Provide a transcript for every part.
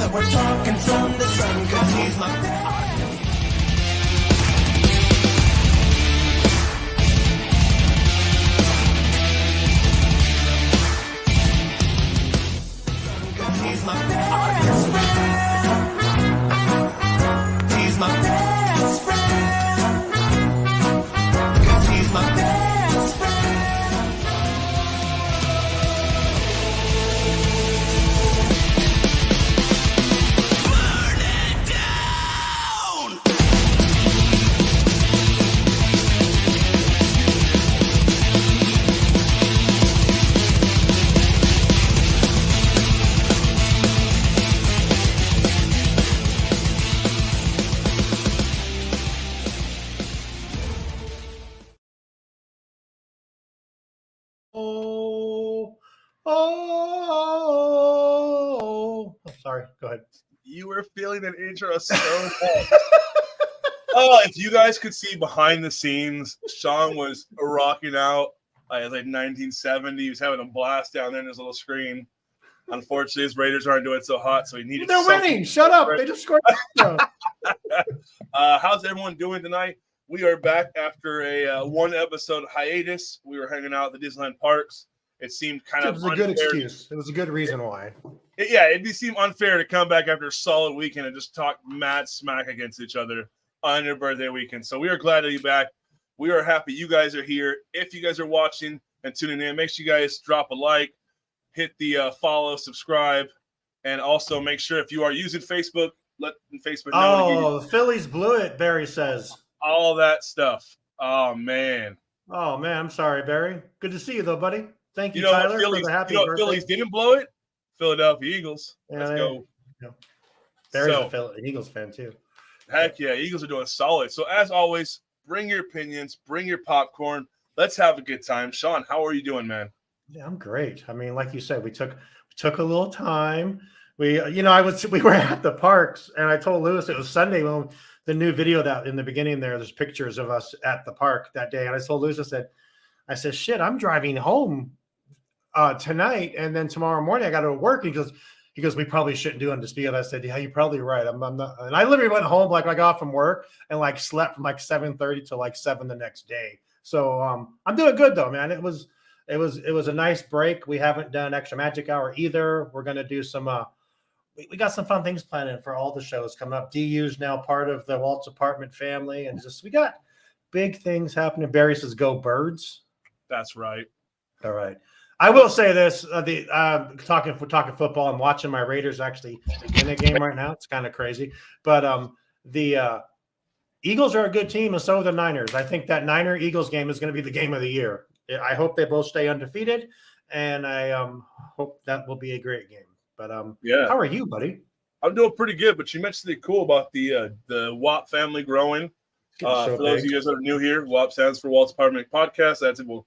Now we're talking from the drum, cause he's my he's my best friend. He's my best friend. Cause he's my best friend. Burn it down! Oh, sorry. Go ahead. You were feeling that intro so much. Oh, if you guys could see behind the scenes, Shawn was rocking out. It was like 1970. He was having a blast down there in his little screen. Unfortunately, his Raiders aren't doing so hot, so he needed. They're winning. Shut up. They just scored. How's everyone doing tonight? We are back after a one episode hiatus. We were hanging out at the Disneyland parks. It seemed kind of a good excuse. It was a good reason why. It seemed unfair to come back after a solid weekend and just talk mad smack against each other on your birthday weekend. So we are glad to be back. We are happy you guys are here. If you guys are watching and tuning in, make sure you guys drop a like, hit the follow, subscribe, and also make sure if you are using Facebook, let Facebook know. Oh, the Phillies blew it, Barry says. All that stuff. Oh, man. Oh, man. I'm sorry, Barry. Good to see you, though, buddy. Thank you, You know Tyler, what Phillies, for the happy you know birthday. Phillies didn't blow it? Philadelphia Eagles. Yeah, Let's go. Yeah. Barry's an Eagles fan, too. Heck yeah, Eagles are doing solid. So as always, bring your opinions, bring your popcorn. Let's have a good time. Shawn, how are you doing, man? Yeah, I'm great. I mean, like you said, we took a little time. We were at the parks, and I told Louis it was Sunday when the new video that in the beginning there's pictures of us at the park that day. And I told Louis, I said, shit, I'm driving home tonight, and then tomorrow morning I got to work. He goes, we probably shouldn't do Undisputed. I said, yeah, you're probably right. I'm not. And I literally went home, like I got off from work and like slept from like 7:30 to like 7 the next day. So I'm doing good though, man. It was a nice break. We haven't done Extra Magic Hour either. We're gonna do some. We got some fun things planned for all the shows coming up. DU's now part of the Walt's Apartment family, and we got big things happening. Barry says, "Go Birds." That's right. All right. I will say this: we're talking football. I'm watching my Raiders actually in a game right now. It's kind of crazy, but the Eagles are a good team, and so are the Niners. I think that Niner-Eagles game is going to be the game of the year. I hope they both stay undefeated, and I hope that will be a great game. But yeah, how are you, buddy? I'm doing pretty good. But you mentioned something cool about the WAP family growing. For those of you guys that are new here, WAP stands for Walt's Apartment Podcast. That's it. Will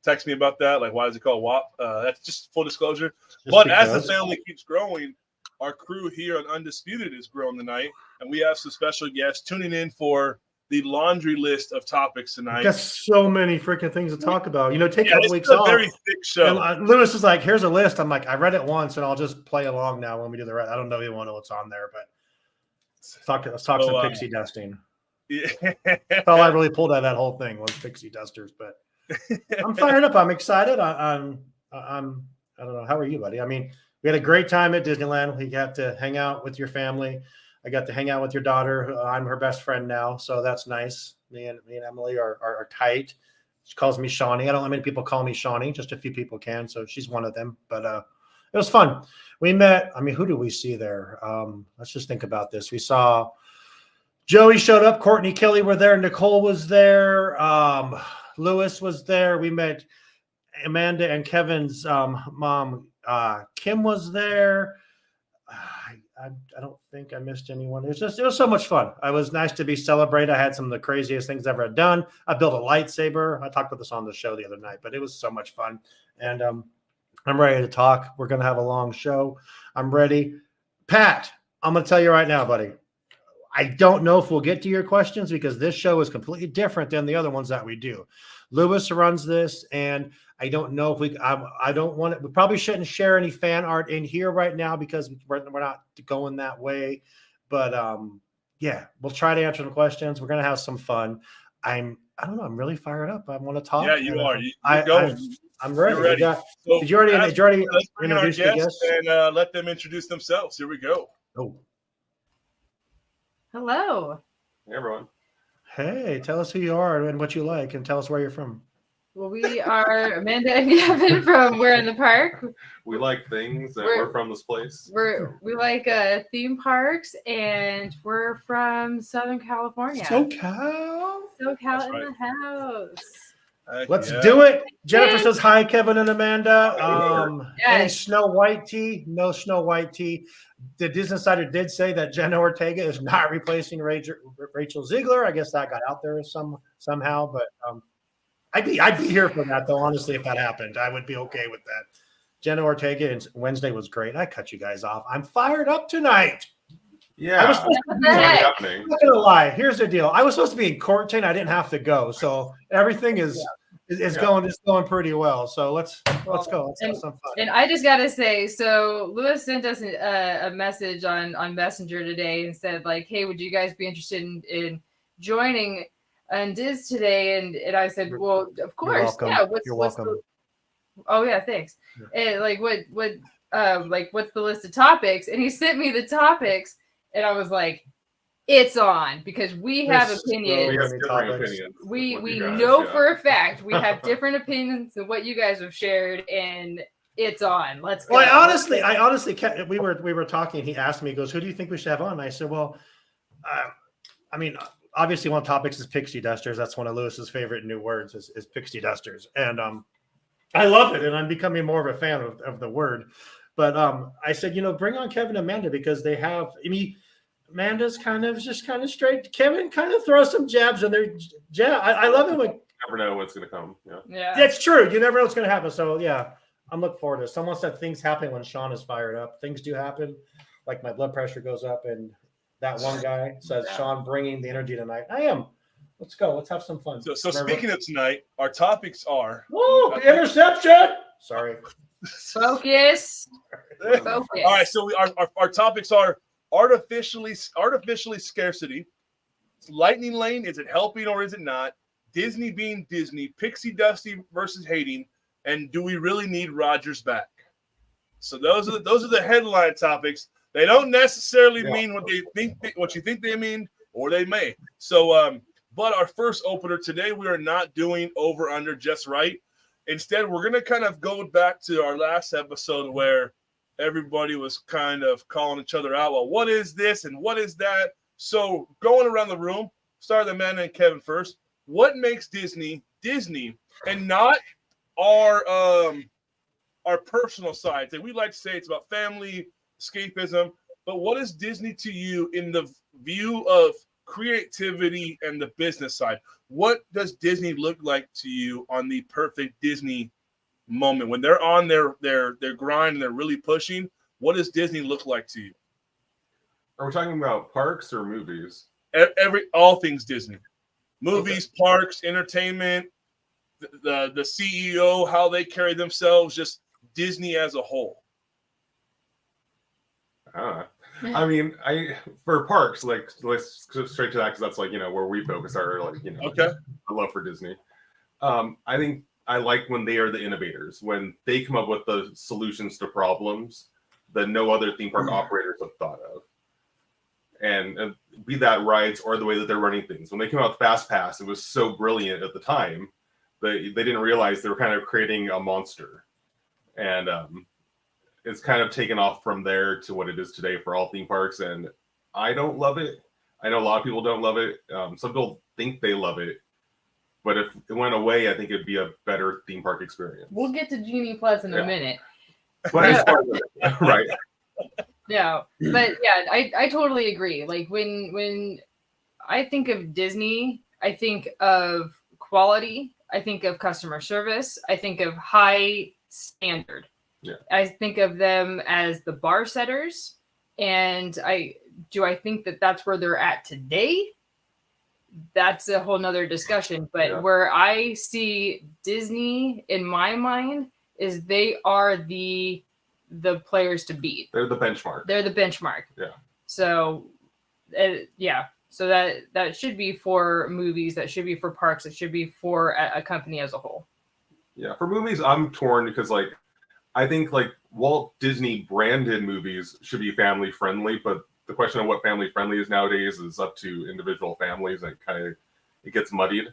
text me about that. Like, why is it called WAP? That's just full disclosure. As the family keeps growing, our crew here on Undisputed is growing tonight, and we have some special guests tuning in for the laundry list of topics tonight. Got so many freaking things to talk about. Take a couple weeks off. It's a very thick show. And Lewis is like, here's a list. I'm like, I read it once, and I'll just play along now when we do the rest. I don't know even know what's on there, but let's talk some pixie dusting. Yeah. That's all I really pulled out of that whole thing was pixie dusters, but I'm fired up. I'm excited. I'm I don't know. How are you, buddy? I mean, we had a great time at Disneyland. We got to hang out with your family. I got to hang out with your daughter. I'm her best friend now, so that's nice. Me and Emily are tight. She calls me Shawnee. I don't know how many people call me Shawnee. Just a few people can, so she's one of them. But it was fun. We met. I mean, who do we see there? Let's just think about this. We saw Joey showed up. Courtney Kelly were there. Nicole was there. Lewis was there. We met Amanda and Kevin's mom. Kim was there. I don't think I missed anyone. It was so much fun. It was nice to be celebrated. I had some of the craziest things I've ever done. I built a lightsaber. I talked about this on the show the other night, but it was so much fun. And I'm ready to talk. We're going to have a long show. I'm ready. Pat, I'm going to tell you right now, buddy. I don't know if we'll get to your questions because this show is completely different than the other ones that we do. Lewis runs this, and I don't know if I don't want it. We probably shouldn't share any fan art in here right now because we're not going that way. But yeah, we'll try to answer the questions. We're gonna have some fun. I don't know. I'm really fired up. I want to talk. Yeah, you are. You're going. I'm ready. You're ready. Did you already let's bring in our introduce the guests and let them introduce themselves. Here we go. Oh, Hello. Hey, everyone. hey, tell us who you are and what you like, and tell us where you're from. Well, we are Amanda and Kevin from We're in the Park. We like things that we're from this place. We like theme parks, and we're from Southern California. SoCal. SoCal in the house. Let's do it. Jennifer says hi, Kevin and Amanda. Any Yes. Snow White tea? No Snow White tea. The Disney Insider did say that Jenna Ortega is not replacing Rachel Ziegler. I guess that got out there somehow, but I'd be here for that though. Honestly, if that happened, I would be okay with that. Jenna Ortega and Wednesday was great. I cut you guys off. I'm fired up tonight. Yeah, I was supposed to be happening. I'm not gonna lie. Here's the deal. I was supposed to be in court tonight. I didn't have to go, so everything is going pretty well. So let's go. Let's have some fun. And I just gotta say, so Louis sent us a message on Messenger today and said like, "Hey, would you guys be interested in joining UnDizz today?" And I said, "Well, of course, yeah." You're welcome. Oh yeah, thanks. And like what's the list of topics? And he sent me the topics, and I was like, it's on, because we have opinions. We have different opinions. We know for a fact we have different opinions than what you guys have shared, and it's on. Let's go. Well, I honestly kept, we were talking. He asked me, he goes, "Who do you think we should have on?" I said, "Well, I mean, obviously one of the topics is pixie dusters. That's one of Lewis's favorite new words is pixie dusters, and I love it, and I'm becoming more of a fan of the word." But I said, bring on Kevin and Amanda because they have. I mean, Amanda's kind of straight. Kevin kind of throws some jabs in there. Yeah, I love it when you never know what's going to come. Yeah, that's true. You never know what's going to happen. So yeah, I'm looking forward to it. Someone said things happen when Shawn is fired up. Things do happen. Like my blood pressure goes up, and that one guy says, "Shawn, bringing the energy tonight." I am. Let's go. Let's have some fun. So speaking of tonight, our topics are. Whoa! Interception. Sorry. Focus. All right. So our topics are artificially scarcity. Lightning lane. Is it helping or is it not? Disney being Disney. Pixie Dusty versus hating. And do we really need Rogers back? So those are the headline topics. They don't necessarily mean what you think they mean, or they may. So but our first opener today, we are not doing over under just right. Instead, we're gonna kind of go back to our last episode where everybody was kind of calling each other out. Well, what is this and what is that? So going around the room, start with Amanda and Kevin first. What makes Disney Disney and not our personal side? We like to say it's about family, escapism, but what is Disney to you in the view of creativity and the business side? What does Disney look like to you on the perfect Disney moment when they're on their grind and they're really pushing? What does Disney look like to you? Are we talking about parks or movies? All things Disney, movies, parks, entertainment, the CEO, how they carry themselves, just Disney as a whole. I mean, for parks, like let's go straight to that because that's like where we focus our Okay. our love for Disney. I think I like when they are the innovators, when they come up with the solutions to problems that no other theme park operators have thought of, and be that rides or the way that they're running things. When they came out with Fast Pass, it was so brilliant at the time, but they didn't realize they were kind of creating a monster, and it's kind of taken off from there to what it is today for all theme parks. And I don't love it. I know a lot of people don't love it. Some people think they love it. But if it went away, I think it'd be a better theme park experience. We'll get to Genie Plus in a minute. But as far as right. No, but yeah, I totally agree. Like when I think of Disney, I think of quality. I think of customer service. I think of high standard. Yeah. I think of them as the bar setters, and I think that that's where they're at today. that's a whole nother discussion. But where I see Disney in my mind is they are the players to beat. They're the benchmark. They're the benchmark. Yeah. So, So that should be for movies. That should be for parks. It should be for a company as a whole. Yeah, for movies, I'm torn because like I think like Walt Disney branded movies should be family friendly, but the question of what family friendly is nowadays is up to individual families, and it gets muddied.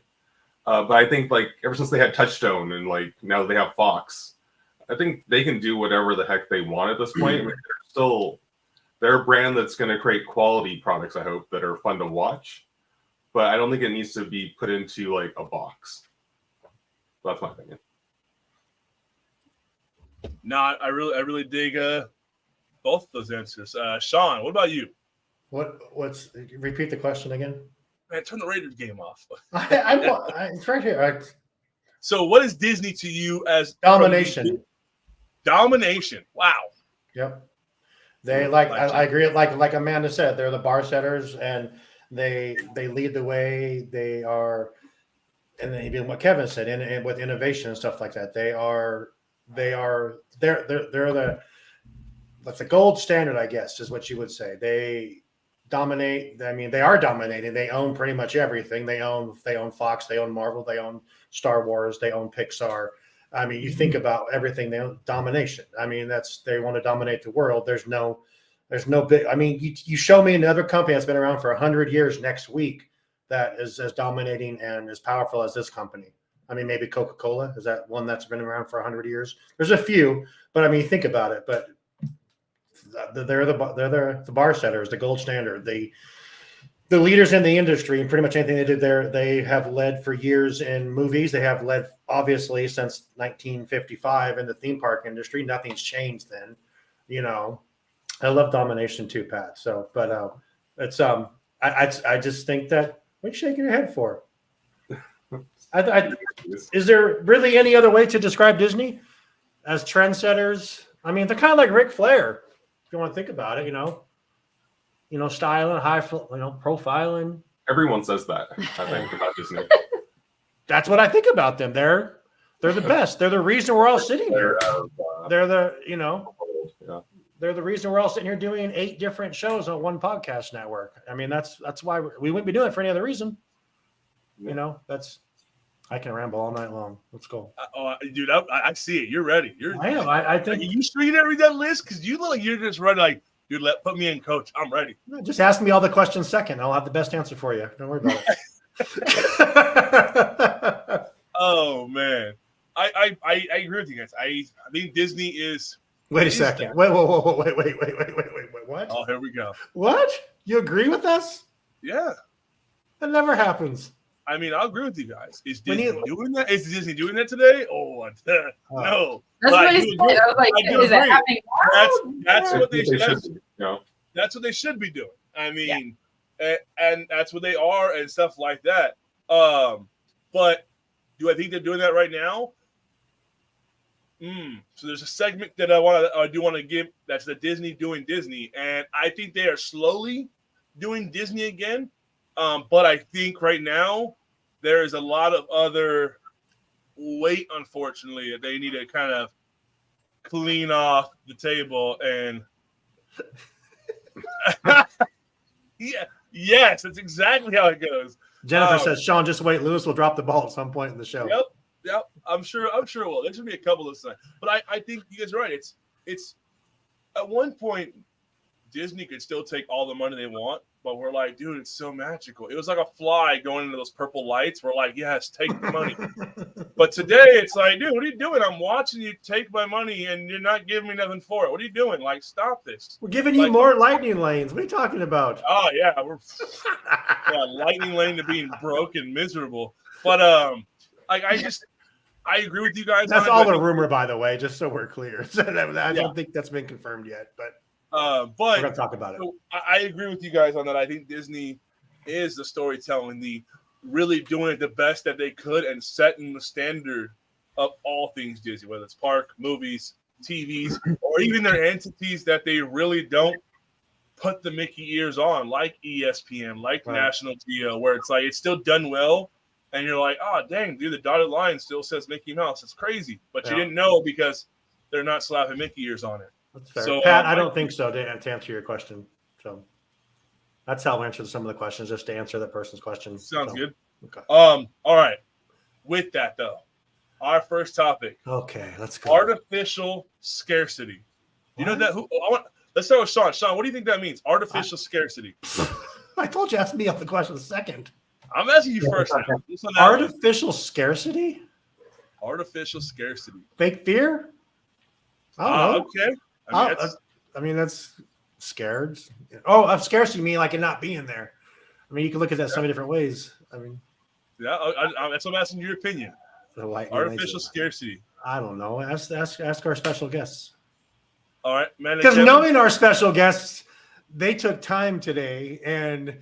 But I think like ever since they had Touchstone and like now they have Fox, I think they can do whatever the heck they want at this point. I mean, they're a brand that's going to create quality products, I hope, that are fun to watch. But I don't think it needs to be put into like a box. That's my opinion. No, I really dig both of those answers. Shawn, what about you? What's repeat the question again? Man, turn the Raiders game off. It's right here. So, what is Disney to you as Domination? Domination. Wow. Yep. They I agree. Like Amanda said, they're the bar setters, and they lead the way. They are, and then even what Kevin said, and with innovation and stuff like that, they're that's the gold standard, I guess, is what you would say. They dominate. I mean, they are dominating. They own pretty much everything. They own Fox. They own Marvel. They own Star Wars. They own Pixar. I mean, you think about everything. They own domination. I mean, they want to dominate the world. There's no big. I mean, you show me another company that's been around for 100 years next week that is as dominating and as powerful as this company. I mean, maybe Coca-Cola is that one that's been around for 100 years. There's a few, but I mean, think about it. But they're the bar setters, the gold standard, the leaders in the industry, and pretty much anything they did there, they have led for years in movies. They have led obviously since 1955 in the theme park industry. Nothing's changed then. You know, I love domination too, Pat. So, but it's I just think that what are you shaking your head for? Is there really any other way to describe Disney as trendsetters? I mean, they're kind of like Ric Flair, if you want to think about it. You know, styling, profiling. Everyone says that, I think, about Disney. That's what I think about them. They're the best. They're the reason we're all sitting here. They're the reason we're all sitting here doing 8 different shows on one podcast network. I mean, that's why we wouldn't be doing it for any other reason. You know, I can ramble all night long. Let's go. Dude, I see it. You're ready. I am. I think you sure you didn't read that list? Because you look like you're just running like, dude, put me in, coach. I'm ready. Just ask me all the questions second. I'll have the best answer for you. Don't worry about it. Oh man, I agree with you guys. I think Disney is. Wait a second. Wait. What? Oh, here we go. What? You agree with us? Yeah. That never happens. I mean, I'll agree with you guys. Is Disney doing that? Is Disney doing that today? Oh, no. That's what I said. I was like, is it happening now? That's what they should be. You know? That's what they should be doing. I mean, and that's what they are and stuff like that. But do I think they're doing that right now? So there's a segment that I do want to give. That's the Disney doing Disney, and I think they are slowly doing Disney again. But I think right now there is a lot of other weight, unfortunately, that they need to kind of clean off the table. And yes, that's exactly how it goes. Jennifer says, Shawn, just wait. Lewis will drop the ball at some point in the show. Yep. I'm sure it will. There should be a couple of times. But I think you guys are right. It's at one point Disney could still take all the money they want, but we're like, dude, it's so magical. It was like a fly going into those purple lights. We're like, yes, take the money. But today it's like, dude, what are you doing? I'm watching you take my money and you're not giving me nothing for it. What are you doing? Like, stop this. We're giving you more lightning lanes. What are you talking about? Oh yeah, we're lightning lane to being broke and miserable. But I agree with you guys. That's all a rumor, by the way, just so we're clear. I don't think that's been confirmed yet, but we're gonna talk about it. So I agree with you guys on that. I think Disney is the storytelling, the really doing it the best that they could and setting the standard of all things Disney, whether it's park, movies, TVs, or even their entities that they really don't put the Mickey ears on, like ESPN, like Right. National Geo, where it's like it's still done well, and you're like, oh dang, dude, the dotted line still says Mickey Mouse. It's crazy, but you Yeah. didn't know because they're not slapping Mickey ears on it. That's fair. So, Pat, I don't think so to answer your question. So that's how I answer some of the questions, just to answer that person's question. Sounds So, good. Okay. All right. With that though, our first topic: Okay, let's go. artificial scarcity. You know that? Let's start with Sean. Sean, what do you think that means? Artificial scarcity. I told you ask me up the question second. I'm asking you first. Now. Artificial scarcity? Artificial scarcity. Fake fear? I don't know. Okay. I mean, that's scared. Oh, scarcity mean like it not being there. I mean, you can look at that so many different ways. I mean, yeah, that's what I'm asking your opinion. Artificial scarcity. I don't know. Ask our special guests. All right, man. Because knowing our special guests, they took time today and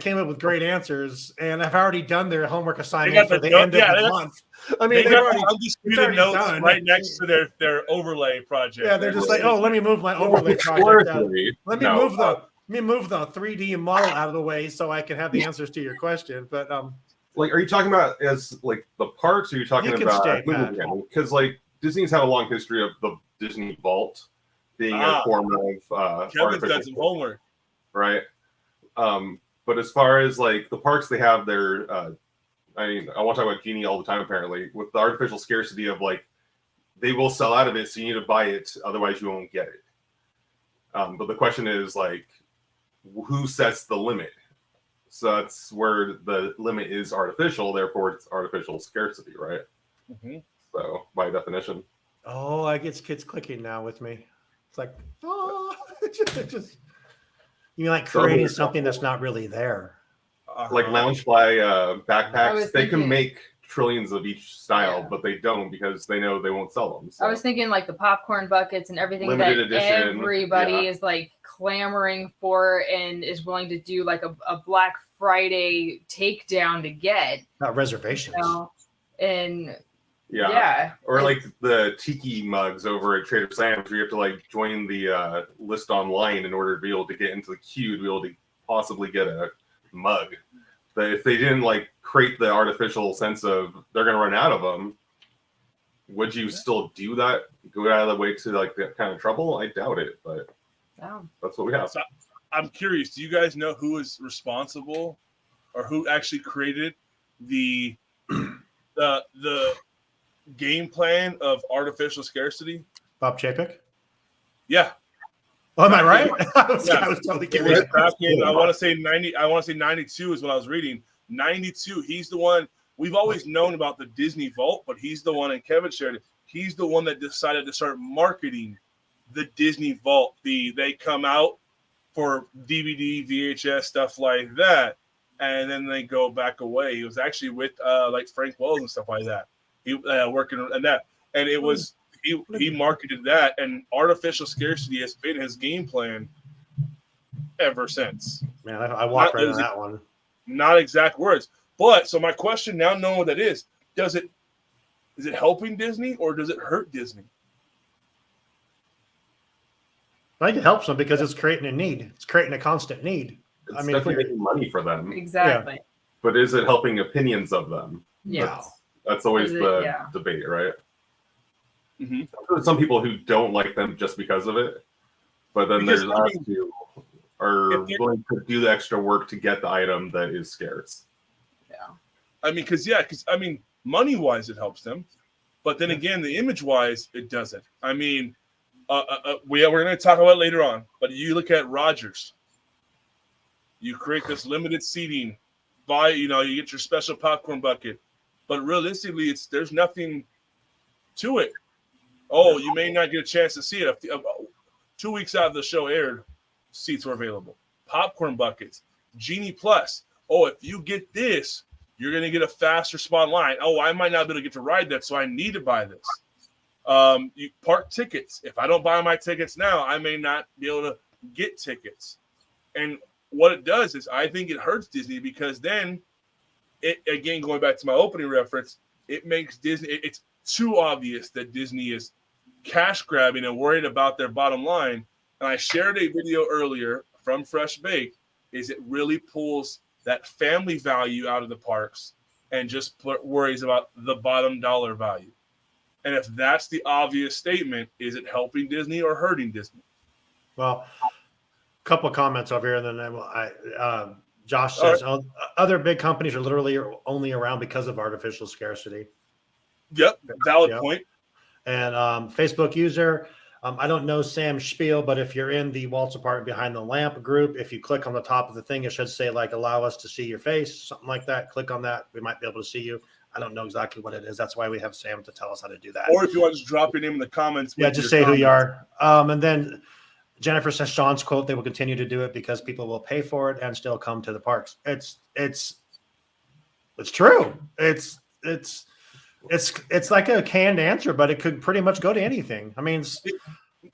came up with great answers, and have already done their homework assignment for the end of the month. I mean, they got already undisputed notes done. right next to their overlay project. Yeah, they're just like, oh, let me move my overlay project out. Let me move the 3D model out of the way so I can have the answers to your question. But like, are you talking about as like the parks? Or are you talking about because like Disney's had a long history of the Disney Vault being a form of Kevin's done some homework, right? But as far as like the parks, they have their I mean, I want to talk about Genie all the time, apparently, with the artificial scarcity of like they will sell out of it, so you need to buy it, otherwise you won't get it. But the question is like, who sets the limit? So that's where the limit is artificial, therefore it's artificial scarcity, right? Mm-hmm. So by definition. oh, I get kids clicking now with me. It's like, oh, just you mean like creating something that's not really there. Like Loungefly backpacks, they can make trillions of each style, but they don't because they know they won't sell them. So. I was thinking like the popcorn buckets and everything Limited that edition, everybody is like clamoring for and is willing to do like a Black Friday takedown to get. Not reservations. You know? And yeah. Or like the tiki mugs over at Trader Sam's where you have to like join the list online in order to be able to get into the queue to be able to possibly get a mug. But if they didn't like create the artificial sense of they're going to run out of them, would you still do that? Go out of the way to like that kind of trouble? I doubt it, but that's what we have. So I'm curious. Do you guys know who is responsible, or who actually created the game plan of artificial scarcity? Bob Chapek? Yeah. Oh, am I right? I was totally kidding. I want to say 90. I want to say 92 is what I was reading. 92. He's the one. We've always known about the Disney Vault, but he's the one, and Kevin shared it. He's the one that decided to start marketing the Disney Vault. They come out for DVD, VHS, stuff like that, and then they go back away. He was actually with like Frank Wells and stuff like that. He working on that, and it was. He marketed that, and artificial scarcity has been his game plan ever since. Man, I walked right on that one. Not exact words, but so my question now, knowing what that is it helping Disney or does it hurt Disney? I think it helps them because it's creating a need. It's creating a constant need. It's definitely making money for them. Exactly. Yeah. But is it helping opinions of them? Yes. That's always the debate, right? Mm-hmm. There's some people who don't like them just because of it, but then there's us who are willing to do the extra work to get the item that is scarce. Yeah. I mean, because money-wise it helps them, but then again, the image-wise it doesn't. I mean, we're going to talk about it later on, but you look at Rogers. You create this limited seating, you get your special popcorn bucket, but realistically, there's nothing to it. Oh, you may not get a chance to see it. 2 weeks after the show aired, seats were available. Popcorn buckets, Genie Plus. Oh, if you get this, you're going to get a faster spot line. Oh, I might not be able to get to ride that, so I need to buy this. You park tickets. If I don't buy my tickets now, I may not be able to get tickets. And what it does is I think it hurts Disney because then, again, going back to my opening reference, it makes Disney – it's too obvious that Disney is cash grabbing and worried about their bottom line. And I shared a video earlier from Fresh Baked is it really pulls that family value out of the parks and just worries about the bottom dollar value. And if that's the obvious statement, is it helping Disney or hurting Disney? Well, a couple of comments over here, and then Josh says other big companies are literally only around because of artificial scarcity. Yep, valid point. And Facebook user, I don't know Sam's spiel, but if you're in the Walt's Apartment Behind the Lamp group, if you click on the top of the thing, it should say like allow us to see your face, something like that. Click on that. We might be able to see you. I don't know exactly what it is. That's why we have Sam to tell us how to do that. Or if you want to just drop your name in the comments. Yeah, just say who you are. And then Jennifer says Sean's quote, they will continue to do it because people will pay for it and still come to the parks. It's true. It's like a canned answer, but it could pretty much go to anything. I mean,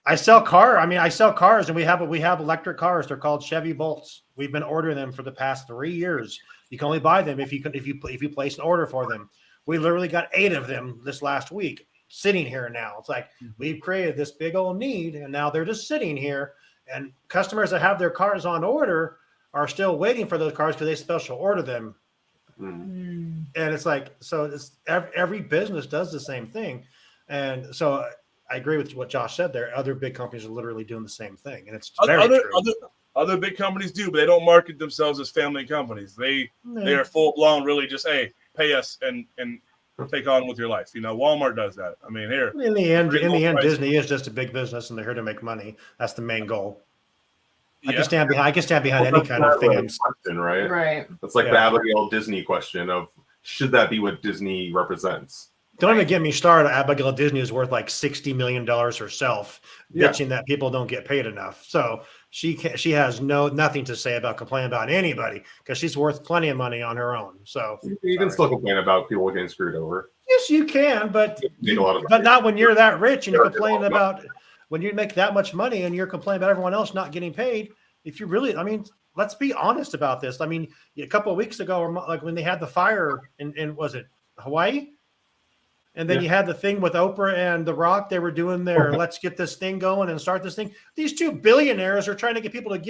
I sell cars, and we have electric cars. They're called Chevy Bolts. We've been ordering them for the past 3 years. You can only buy them if you place an order for them. We literally got 8 of them this last week sitting here now. It's like we've created this big old need, and now they're just sitting here. And customers that have their cars on order are still waiting for those cars because they special order them. And it's like, so it's every business does the same thing. And so I agree with what Josh said there. Other big companies are literally doing the same thing. And it's very true. Other big companies do, but they don't market themselves as family companies. They are full blown, really just, hey, pay us and take on with your life. You know, Walmart does that. I mean, here in the end, Disney is just a big business, and they're here to make money. That's the main goal. I can stand behind any kind of thing. Question, right? Right. That's like the Abigail Disney question of should that be what Disney represents? Don't even get me started. Abigail Disney is worth like $60 million herself, bitching that people don't get paid enough. So she has nothing to say about complaining about anybody because she's worth plenty of money on her own. So you can still complain about people getting screwed over. Yes, you can, but not when you're that rich and you're complaining about when you make that much money and you're complaining about everyone else not getting paid. If you really, I mean, let's be honest about this. I mean, a couple of weeks ago, like when they had the fire in was it Hawaii? And then you had the thing with Oprah and The Rock. They were doing their let's get this thing going and start this thing. These two billionaires are trying to get people to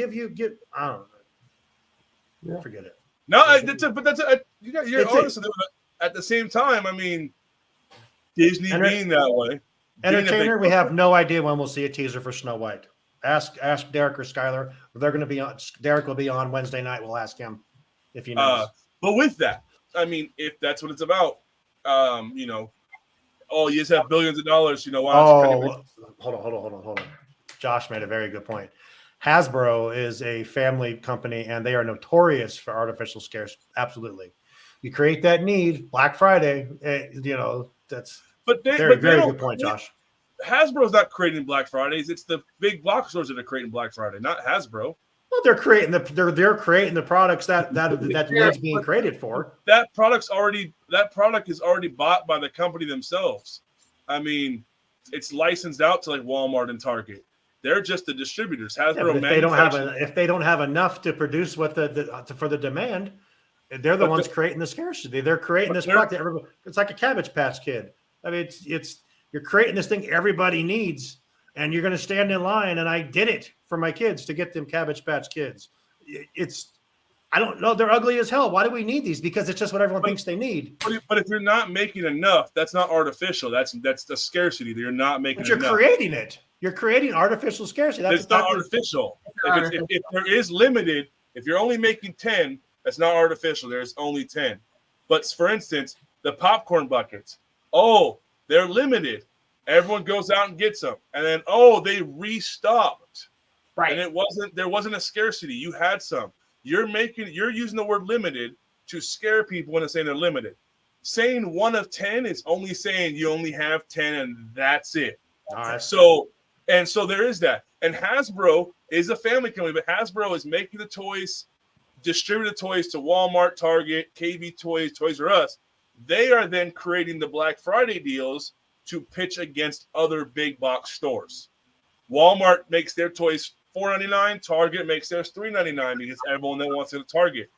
I don't know. Yeah. Forget it. No, you're honest with it. At the same time, I mean, Disney being that way. Entertainer, we have no idea when we'll see a teaser for Snow White. Ask Derek or Skylar. They're going to be on. Derek will be on Wednesday night. We'll ask him if he knows. But with that, I mean, if that's what it's about, you know. Oh, you just have billions of dollars, you know. Hold on. Josh made a very good point. Hasbro is a family company, and they are notorious for artificial scarcity. Absolutely. You create that need, Black Friday, you know, that's very good point, Josh. Hasbro's not creating Black Fridays. It's the big box stores that are creating Black Friday, not Hasbro. Well, they're creating the products that needs being created for. That product is already bought by the company themselves. I mean, it's licensed out to like Walmart and Target. They're just the distributors. Hasbro, if they don't have enough to produce what for the demand, they're the ones creating the scarcity. They're creating this product. It's like a Cabbage Patch Kid. I mean, you're creating this thing everybody needs. And you're going to stand in line, and I did it for my kids to get them Cabbage Patch Kids. I don't know. They're ugly as hell. Why do we need these? Because it's just what everyone thinks they need. But if you're not making enough, that's not artificial. That's the scarcity that you're not making. But you're creating it. You're creating artificial scarcity. It's not artificial. If there is limited, if you're only making 10, that's not artificial. There's only 10. But for instance, the popcorn buckets. Oh, they're limited. Everyone goes out and gets them, and then they restocked, right? And there wasn't a scarcity. You had some. You're using the word limited to scare people into saying they're limited. Saying 1 of 10 is only saying you only have 10 and that's it. So there is that. And Hasbro is a family company, but Hasbro is making the toys, distributing the toys to Walmart, Target, KB Toys, Toys R Us. They are then creating the Black Friday deals to pitch against other big box stores. Walmart makes their toys $4.99. Target makes theirs $3.99 because everyone that wants it at Target.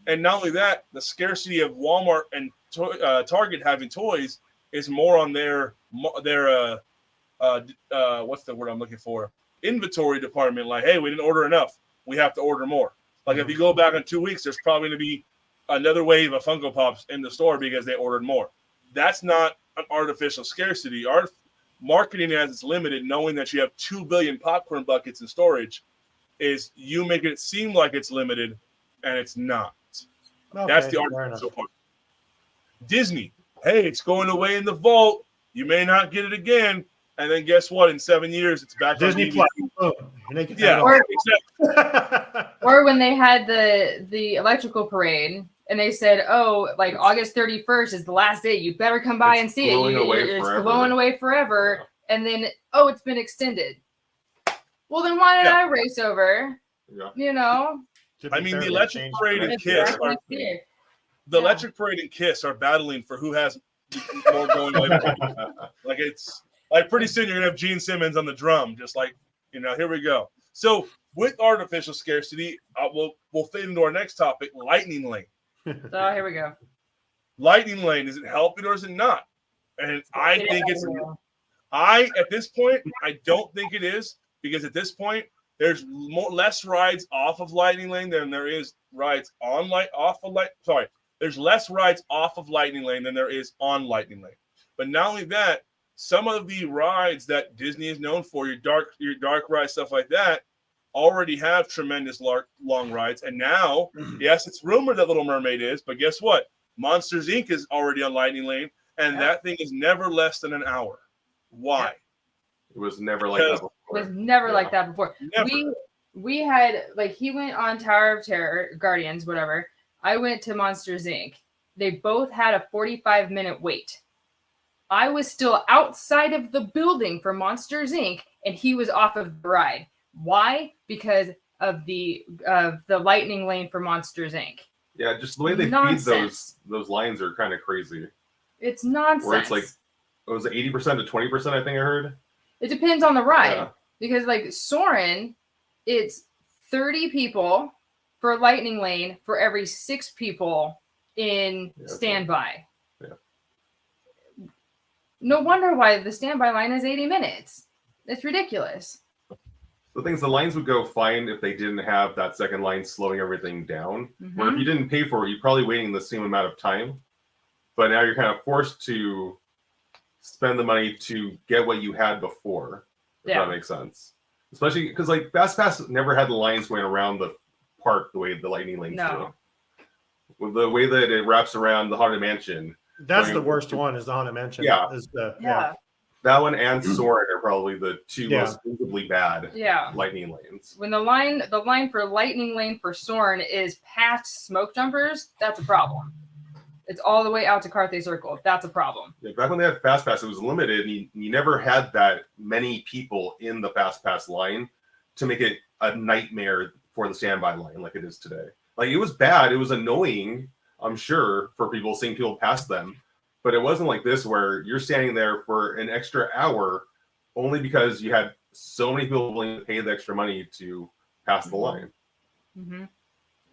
And not only that, the scarcity of Walmart and Target having toys is more on their what's the word I'm looking for? Inventory department. Like, hey, we didn't order enough. we have to order more. Like if you go back in 2 weeks, there's probably going to be another wave of Funko Pops in the store because they ordered more. That's not an artificial scarcity. Art marketing as it's limited, knowing that you have 2 billion popcorn buckets in storage, is you make it seem like it's limited, and it's not. Okay, That's the artificial part. Disney, hey, it's going away in the vault. You may not get it again. And then guess what? In 7 years, it's back Disney on Plus. DVD. Boom. And they can Yeah, have it exactly. all. Or when they had the electrical parade and they said, "Oh, like August 31st is the last day. You better come by and see it. It's blowing away forever." And then, oh, it's been extended. Well, then why did I race over? Yeah. You know. I mean, the electric parade and Kiss are electric parade and Kiss are battling for who has more going away. Like it's like pretty soon you're gonna have Gene Simmons on the drum, just like here we go. So with artificial scarcity, we'll fade into our next topic: Lightning Lane. So here we go. Lightning Lane, is it helping or is it not? And I think it's. At this point, I don't think it is, because at this point there's less rides off of Lightning Lane than there is rides there's less rides off of Lightning Lane than there is on Lightning Lane. But not only that, some of the rides that Disney is known for, your dark ride, stuff like that, already have tremendous long rides. And now, yes, it's rumored that Little Mermaid is, but guess what? Monsters Inc. is already on Lightning Lane, and that thing is never less than an hour. Why? It was never like that before. It was never like that before. Never. We had, like, he went on Tower of Terror, Guardians, whatever. I went to Monsters Inc. They both had a 45-minute wait. I was still outside of the building for Monsters Inc. and he was off of the ride. Why? Because of the Lightning Lane for Monsters Inc. Yeah, just the way they feed those lines are kind of crazy. It's nonsense. Where it's like, was it 80% to 20%? I think I heard. It depends on the ride, because like Soarin', it's 30 people for Lightning Lane for every 6 people in standby. Yeah. No wonder why the standby line is 80 minutes. It's ridiculous. The things, the lines would go fine if they didn't have that second line slowing everything down. Mm-hmm. Where if you didn't pay for it, you're probably waiting the same amount of time. But now you're kind of forced to spend the money to get what you had before. If that makes sense. Especially because like Fast Pass never had the lines going around the park the way the Lightning Lanes do. With the way that it wraps around the Haunted Mansion. That's the worst one, is the Haunted Mansion. Yeah. That one and Soarin' are probably the two most visibly bad Lightning Lanes. When the line for Lightning Lane for Soarin' is past Smoke Jumpers, that's a problem. It's all the way out to Carthay Circle. That's a problem. Yeah, back when they had Fast Pass, it was limited. And you never had that many people in the Fast Pass line to make it a nightmare for the standby line like it is today. Like, it was bad. It was annoying, I'm sure, for people seeing people pass them. But it wasn't like this where you're standing there for an extra hour only because you had so many people willing to pay the extra money to pass the line. Mm-hmm.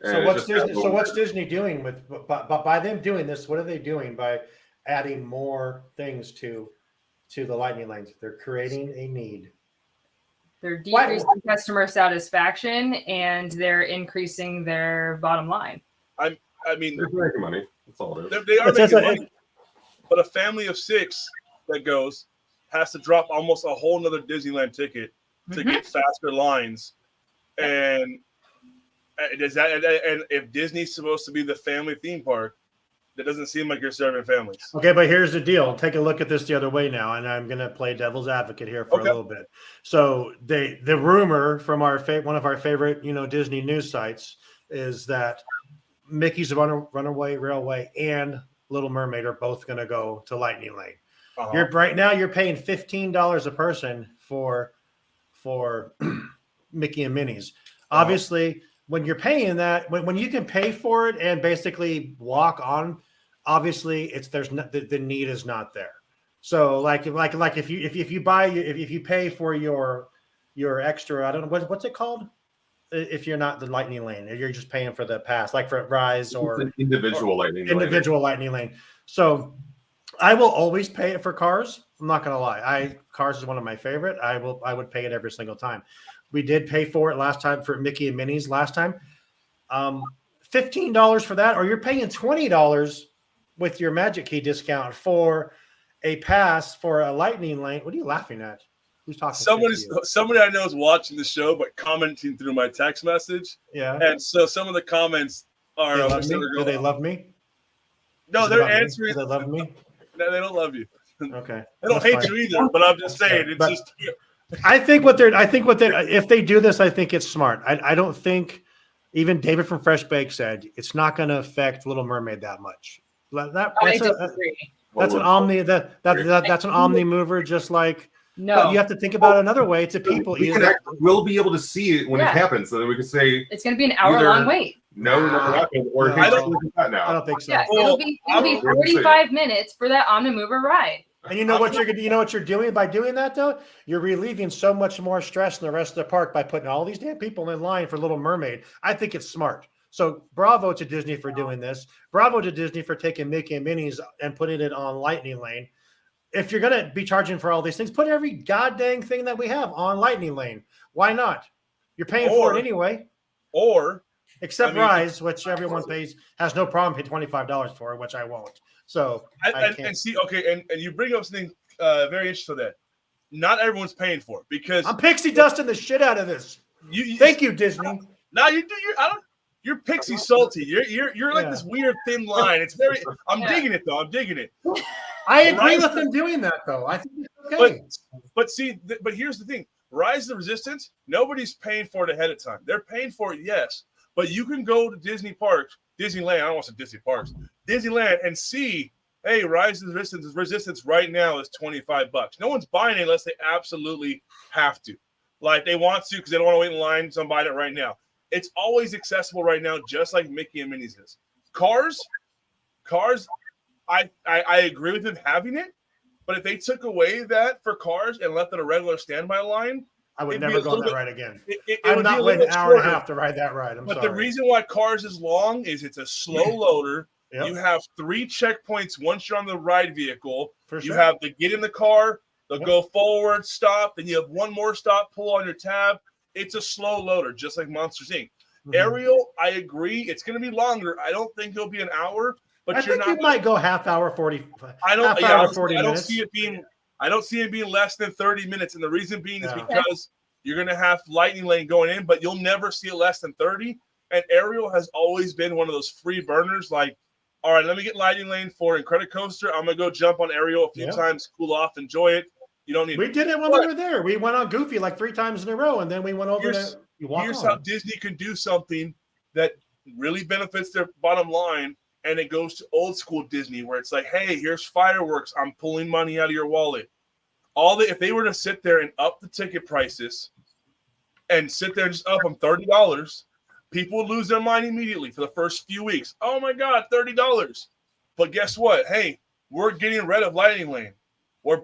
So what's Disney doing with by them doing this? What are they doing by adding more things to the Lightning Lanes? They're creating a need. They're decreasing customer satisfaction and they're increasing their bottom line. I mean, they're making money. That's all it is. They are making money. But a family of 6 that goes has to drop almost a whole nother Disneyland ticket to get faster lines. And if Disney's supposed to be the family theme park, that doesn't seem like you're serving families. Okay, but here's the deal. Take a look at this the other way now, and I'm going to play devil's advocate here for a little bit. So the rumor from one of our favorite Disney news sites is that Mickey's Runaway Railway and Little Mermaid are both going to go to Lightning Lane. You're right now you're paying $15 a person for Mickey and Minnie's. Obviously, when you're paying that, when you can pay for it and basically walk on, obviously the need is not there. So like if you pay for your extra, I don't know what's it called. If you're not the Lightning Lane, you're just paying for the pass, like for Rise or an individual Lightning Lane. So I will always pay it for Cars. I'm not going to lie. Cars is one of my favorite. I would pay it every single time. We did pay for it last time for Mickey and Minnie's last time. $15 for that, or you're paying $20 with your Magic Key discount for a pass for a Lightning Lane. What are you laughing at? Who's talking? Somebody I know is watching the show, but commenting through my text message. Yeah. And so some of the comments are. Do they love me? No, they're answering. Do they love me? No, they don't love you. Okay. They don't hate you either, but I'm just saying it's just. I think if they do this, I think it's smart. I don't think even David from Fresh Bake said it's not going to affect Little Mermaid that much. I disagree. That's an omni. That's an omni mover, just like. No, but you have to think about it another way. It's a people. We'll be able to see it when it happens, so that we can say it's going to be an hour-long wait. No, never happened. Or I don't think so. Yeah, it'll be 45 minutes for that Omnimover ride. And you know what you're doing by doing that though? You're relieving so much more stress in the rest of the park by putting all these damn people in line for Little Mermaid. I think it's smart. So bravo to Disney for doing this. Bravo to Disney for taking Mickey and Minnie's and putting it on Lightning Lane. If you're going to be charging for all these things, put every goddamn thing that we have on Lightning Lane. Why not? You're paying for it anyway. Except Rise, which everyone pays, has no problem paying $25 for, which I won't. So and you bring up something very interesting that not everyone's paying for it because I'm pixie dusting the shit out of this. Thank you, Disney. No, you do. You're pixie salty. You're like this weird thin line. It's very. I'm digging it though. I'm digging it. I agree with them doing that though. I think it's okay. But here's the thing: Rise of the Resistance. Nobody's paying for it ahead of time. They're paying for it, yes, but you can go to Disneyland. I don't want to say Disney parks, Disneyland, and see. Hey, Rise of the Resistance right now is $25. No one's buying it unless they absolutely have to, like they want to because they don't want to wait in line. So I'm buying it right now. It's always accessible right now, just like Mickey and Minnie's is. Cars. I agree with them having it, but if they took away that for Cars and left it a regular standby line, I would never go on that ride again. I'm not waiting an hour and a half to ride that ride. But the reason why Cars is long is it's a slow loader. Yep. You have 3 checkpoints once you're on the ride vehicle. You have to get in the car, go forward, stop, then you have one more stop, pull on your tab. It's a slow loader, just like Monsters Inc. Mm-hmm. Ariel, I agree. It's going to be longer. I don't think it'll be an hour. But I think you might go half hour, 40. I don't minutes. See it being. I don't see it being less than 30 minutes, and the reason being is because you're going to have Lightning Lane going in, but you'll never see it less than 30. And Ariel has always been one of those free burners. Like, all right, let me get Lightning Lane for Incredicoaster. I'm gonna go jump on Ariel a few times, cool off, enjoy it. You don't need. We did it when we were there. We went on Goofy like 3 times in a row, and then we went over to. Here's how Disney can do something that really benefits their bottom line. And it goes to old school Disney where it's like, hey, here's fireworks. I'm pulling money out of your wallet. If they were to sit there and up the ticket prices and sit there and just up them $30, people would lose their mind immediately for the first few weeks. Oh my God, $30. But guess what? Hey, we're getting rid of Lightning Lane. We're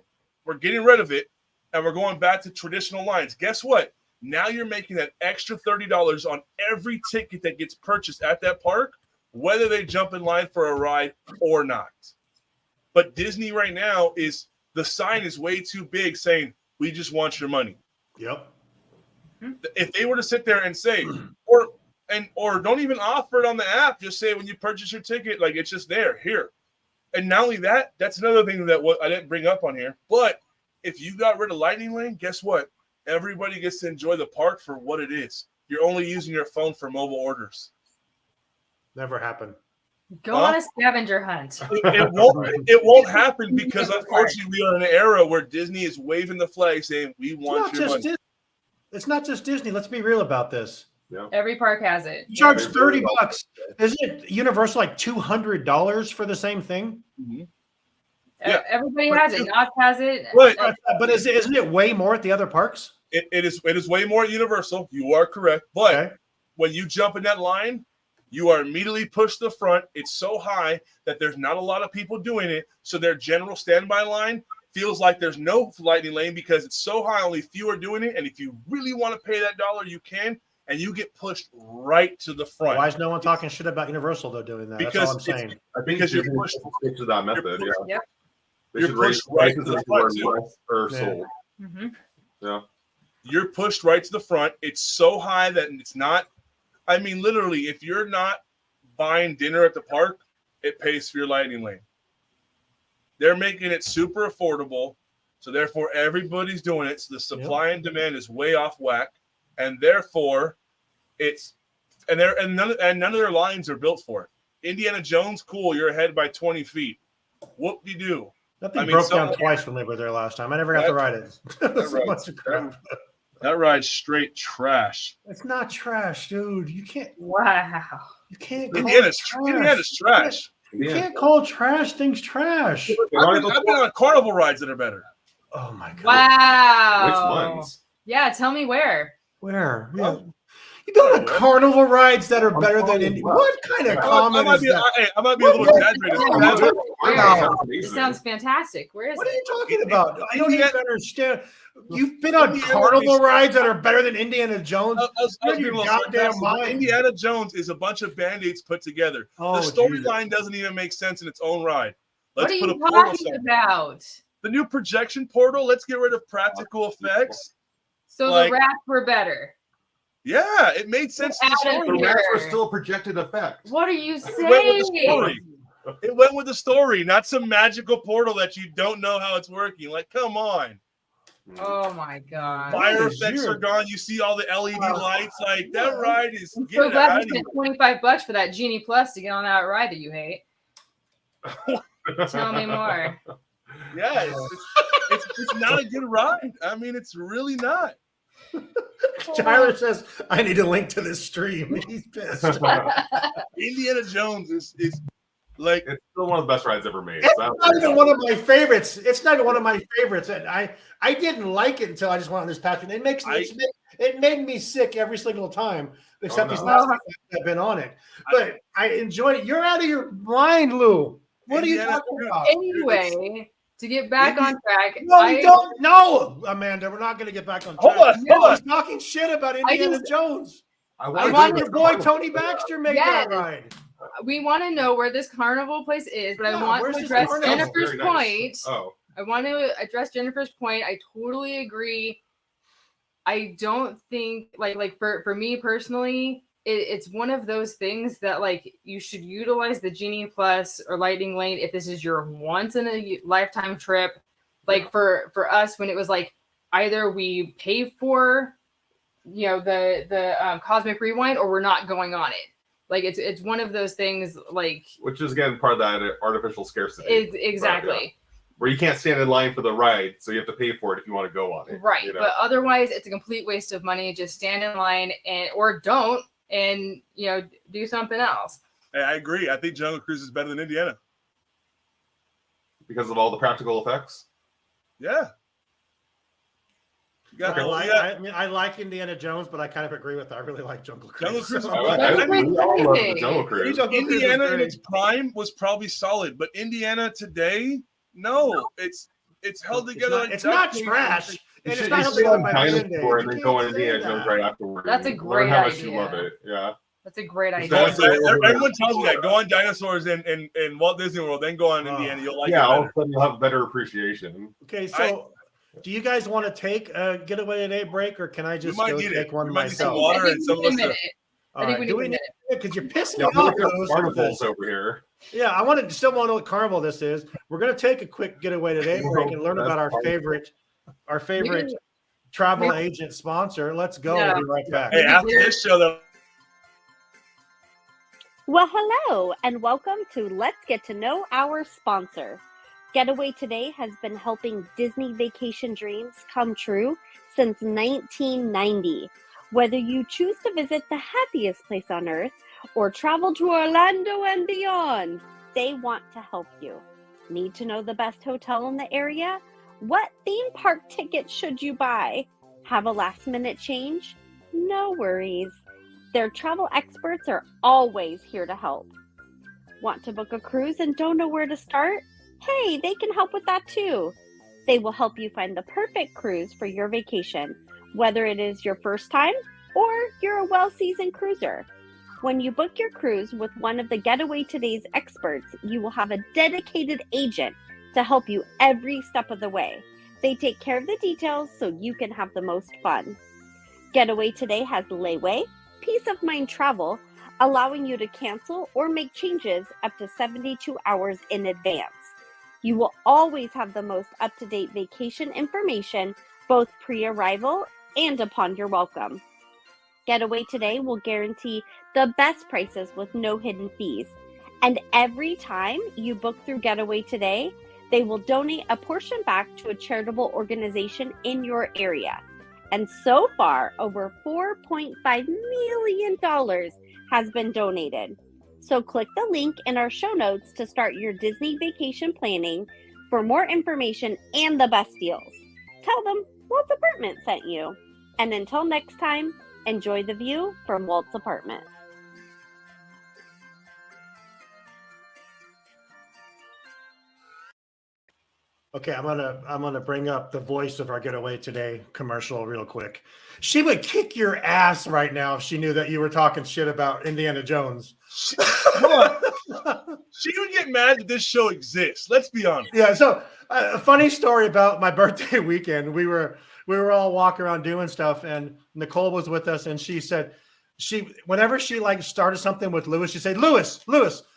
getting rid of it and we're going back to traditional lines. Guess what? Now you're making that extra $30 on every ticket that gets purchased at that park, whether they jump in line for a ride or not. But Disney right now the sign is way too big saying, we just want your money. Yep. If they were to sit there and say, or don't even offer it on the app, just say when you purchase your ticket, like it's just there, here. And not only that, that's another thing that I didn't bring up on here. But if you got rid of Lightning Lane, guess what? Everybody gets to enjoy the park for what it is. You're only using your phone for mobile orders. Never happened. Go on a scavenger hunt. It won't happen because unfortunately we are in an era where Disney is waving the flag saying we want your money. It's not just Disney. Let's be real about this. Yeah. Every park has it. You charge $30. Isn't it Universal like $200 for the same thing? Mm-hmm. Yeah. Everybody has it. Knott's has it. But isn't it way more at the other parks? It is way more at Universal. You are correct. But when you jump in that line, you are immediately pushed to the front. It's so high that there's not a lot of people doing it. So their general standby line feels like there's no Lightning Lane because it's so high, only few are doing it. And if you really want to pay that $1, you can, and you get pushed right to the front. Why is no one talking shit about Universal though doing that? Because that's all I'm saying. I think because you're pushed to that method. You're pushed right to the front. Or sold. Mm-hmm. Yeah. you're pushed right to the front. It's so high that it's not. I mean, literally, if you're not buying dinner at the park, it pays for your lighting lane. They're making it super affordable, so therefore everybody's doing it. So the supply and demand is way off whack, and therefore none of their lines are built for it. Indiana Jones, cool, you're ahead by 20 feet. Whoop-de-doo. That thing broke down twice when they were there last time. I never got to ride it. That ride's straight trash. It's not trash, dude. You can't. Wow. You can't. Call Indiana's trash. trash. You can't call trash things trash. I've been on carnival rides that are better. Oh my god! Wow. Which ones? Yeah, tell me where. Where? Yeah. You go to carnival rides that are better than Indy. What kind of comment is that? I might be a little exaggerated. It sounds fantastic. Where is What it? are you talking about? I don't even understand. You've been on carnival rides that are better than Indiana Jones? Indiana Jones is a bunch of Band-Aids put together. Oh, the storyline doesn't even make sense in its own ride. What are you talking about? The new projection portal. Let's get rid of practical effects. So the rats were better. Yeah, it made sense. The rats were still a projected effect. What are you saying? It went with the story, not some magical portal that you don't know how it's working. Like, come on. Oh my god. Fire effects are gone. You see all the LED lights. Like, that ride is. I'm so glad you spent $25 for that Genie Plus to get on that ride that you hate. Tell me more. Yeah, it's not a good ride. I mean, it's really not. Tyler says, I need a link to this stream. He's pissed. Indiana Jones is like, it's still one of the best rides ever made. It's not even one of my favorites. It's not one of my favorites. And I didn't like it until I just went on this path. And it made me sick every single time, except these last times I've been on it. But I enjoyed it. You're out of your mind, Lou. What are you talking about? Anyway, to get back on track. No, we don't. No, Amanda, we're not going to get back on track. Hold on. He's talking shit about Indiana Jones. I want your boy Tony Baxter make that ride. We want to know where this carnival place is, but I want to address Jennifer's point. Oh. I want to address Jennifer's point. I totally agree. I don't think like for me personally, it's one of those things that like you should utilize the Genie Plus or Lightning Lane if this is your once in a lifetime trip. Like for us, when it was like either we pay for the Cosmic Rewind or we're not going on it. Like it's one of those things like, which is again part of that artificial scarcity. Exactly. Right, yeah. Where you can't stand in line for the ride, so you have to pay for it if you want to go on it. Right, but otherwise it's a complete waste of money. Just stand in line or don't, and do something else. Hey, I agree. I think Jungle Cruise is better than Indiana because of all the practical effects. Yeah. I like Indiana Jones, but I kind of agree with that. I really like Jungle Cruise. Jungle Cruise. Indiana in its prime was probably solid, but Indiana today, no, it's held together. It's not trash. It's not held together by Dinosaur and then go on Indiana Jones right afterwards. That's a great idea. How much you love it. Yeah. That's a great idea. Everyone tells me that. Go on Dinosaurs in Walt Disney World, then go on Indiana. You'll like it. All of a sudden you'll have better appreciation. Okay, so do you guys want to take a getaway today break, or can I just go take one myself? Water and some of the I think we need a minute. Because you're pissing me off. Carnivals over here. Yeah, I still want to know what carnival this is. We're going to take a quick getaway today break and learn about our favorite travel agent sponsor. Let's go. We'll be right back. Hey, after this show, though. Well, hello, and welcome to Let's Get to Know Our Sponsor. Getaway Today has been helping Disney vacation dreams come true since 1990. Whether you choose to visit the happiest place on earth or travel to Orlando and beyond, they want to help you. Need to know the best hotel in the area? What theme park tickets should you buy? Have a last-minute change? No worries. Their travel experts are always here to help. Want to book a cruise and don't know where to start? Hey, they can help with that too. They will help you find the perfect cruise for your vacation, whether it is your first time or you're a well-seasoned cruiser. When you book your cruise with one of the Getaway Today's experts, you will have a dedicated agent to help you every step of the way. They take care of the details so you can have the most fun. Getaway Today has layaway, peace of mind travel, allowing you to cancel or make changes up to 72 hours in advance. You will always have the most up-to-date vacation information, both pre-arrival and upon your welcome. Getaway Today will guarantee the best prices with no hidden fees. And every time you book through Getaway Today, they will donate a portion back to a charitable organization in your area. And so far, over $4.5 million has been donated. So click the link in our show notes to start your Disney vacation planning for more information and the best deals. Tell them Walt's Apartment sent you. And until next time, enjoy the view from Walt's apartment. Okay, I'm gonna bring up the voice of our Getaway Today commercial real quick. She would kick your ass right now if she knew that you were talking shit about Indiana Jones. Come on. She would get mad that this show exists. Let's be honest. Yeah. So a funny story about my birthday weekend. We were all walking around doing stuff, and Nicole was with us, and she said whenever she like started something with Louis, she'd say, Louis,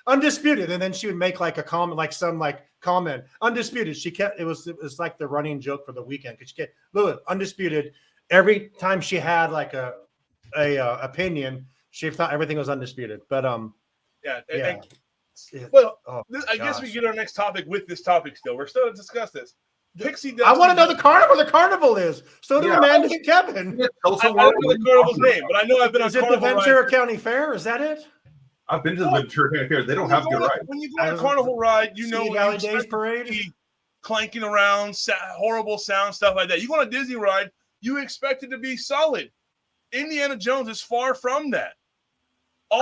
undisputed. And then she would make like a comment, like some like comment, undisputed. It was like the running joke for the weekend. Cause she kept Louis, undisputed. Every time she had like a opinion, she thought everything was undisputed. But yeah. Oh, I guess we get our next topic with this topic still. We're still to discuss this. Pixie I want to know the carnival is. So do Amanda and Kevin. I don't know the carnival's name, but I know I've been on Is it the Ventura County Fair? Is that it? I've been to the Ventura County Fair. They don't have good rides. When you go on a carnival ride, you know Valley Days Parade, clanking around, horrible sound, stuff like that. You go on a Disney ride, you expect it to be solid. Indiana Jones is far from that. Do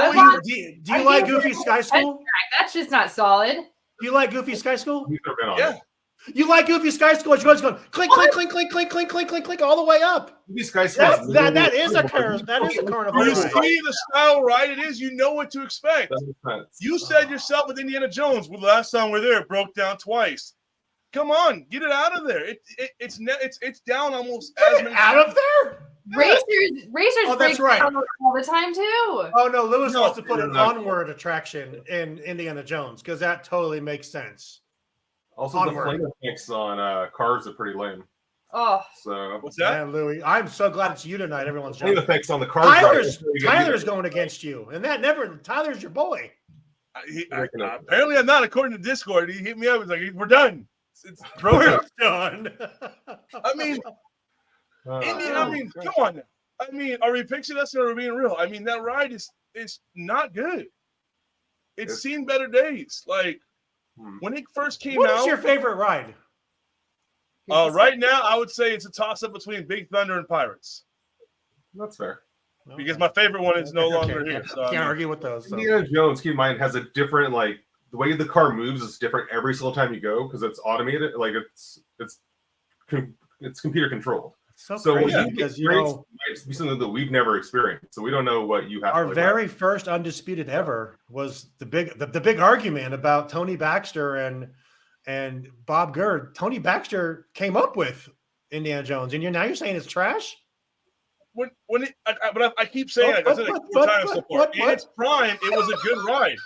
you like Goofy Sky School? That's just not solid. Do you like Goofy Sky School? Yeah. You like Goofy Sky School? You're going clink, clink, clink, clink, clink, clink, clink, clink, clink, all the way up. Goofy Sky School. That is a carnival. You see the style ride it is, you know what to expect. You said yourself with Indiana Jones, well, the last time we were there, it broke down twice. Come on, get it out of there. It's down almost as many out of there. Racers Oh, break that's right. down all the time too. Oh no, Lewis wants to put an onward attraction in Indiana Jones because that totally makes sense. Also, onward. The flame effects on cars are pretty lame. Oh, so what's that? Man, Louis, I'm so glad it's you tonight. Everyone's flame effects on the cars. Tyler's going against you, and Tyler's your boy. Apparently, I'm not. According to Discord, he hit me up. He's like, "We're done. We're done." I mean. Come on now. I mean, are we picturing us or are we being real? I mean, that ride is not good. It's seen better days. Like when it first came out. What is your favorite ride? Right now, I would say it's a toss-up between Big Thunder and Pirates. That's fair. Because my favorite one is no longer here. So can't argue with those. So. Indiana Jones, keep in mind, has a different the way the car moves is different every single time you go because it's automated. Like it's computer controlled. So because might be something that we've never experienced, so we don't know what you have. Our very first Undisputed ever was the big argument about Tony Baxter and Bob Gurd. Tony Baxter came up with Indiana Jones, and you're saying it's trash. But I keep saying it. I said it 4 times so far. In its prime, it was a good ride,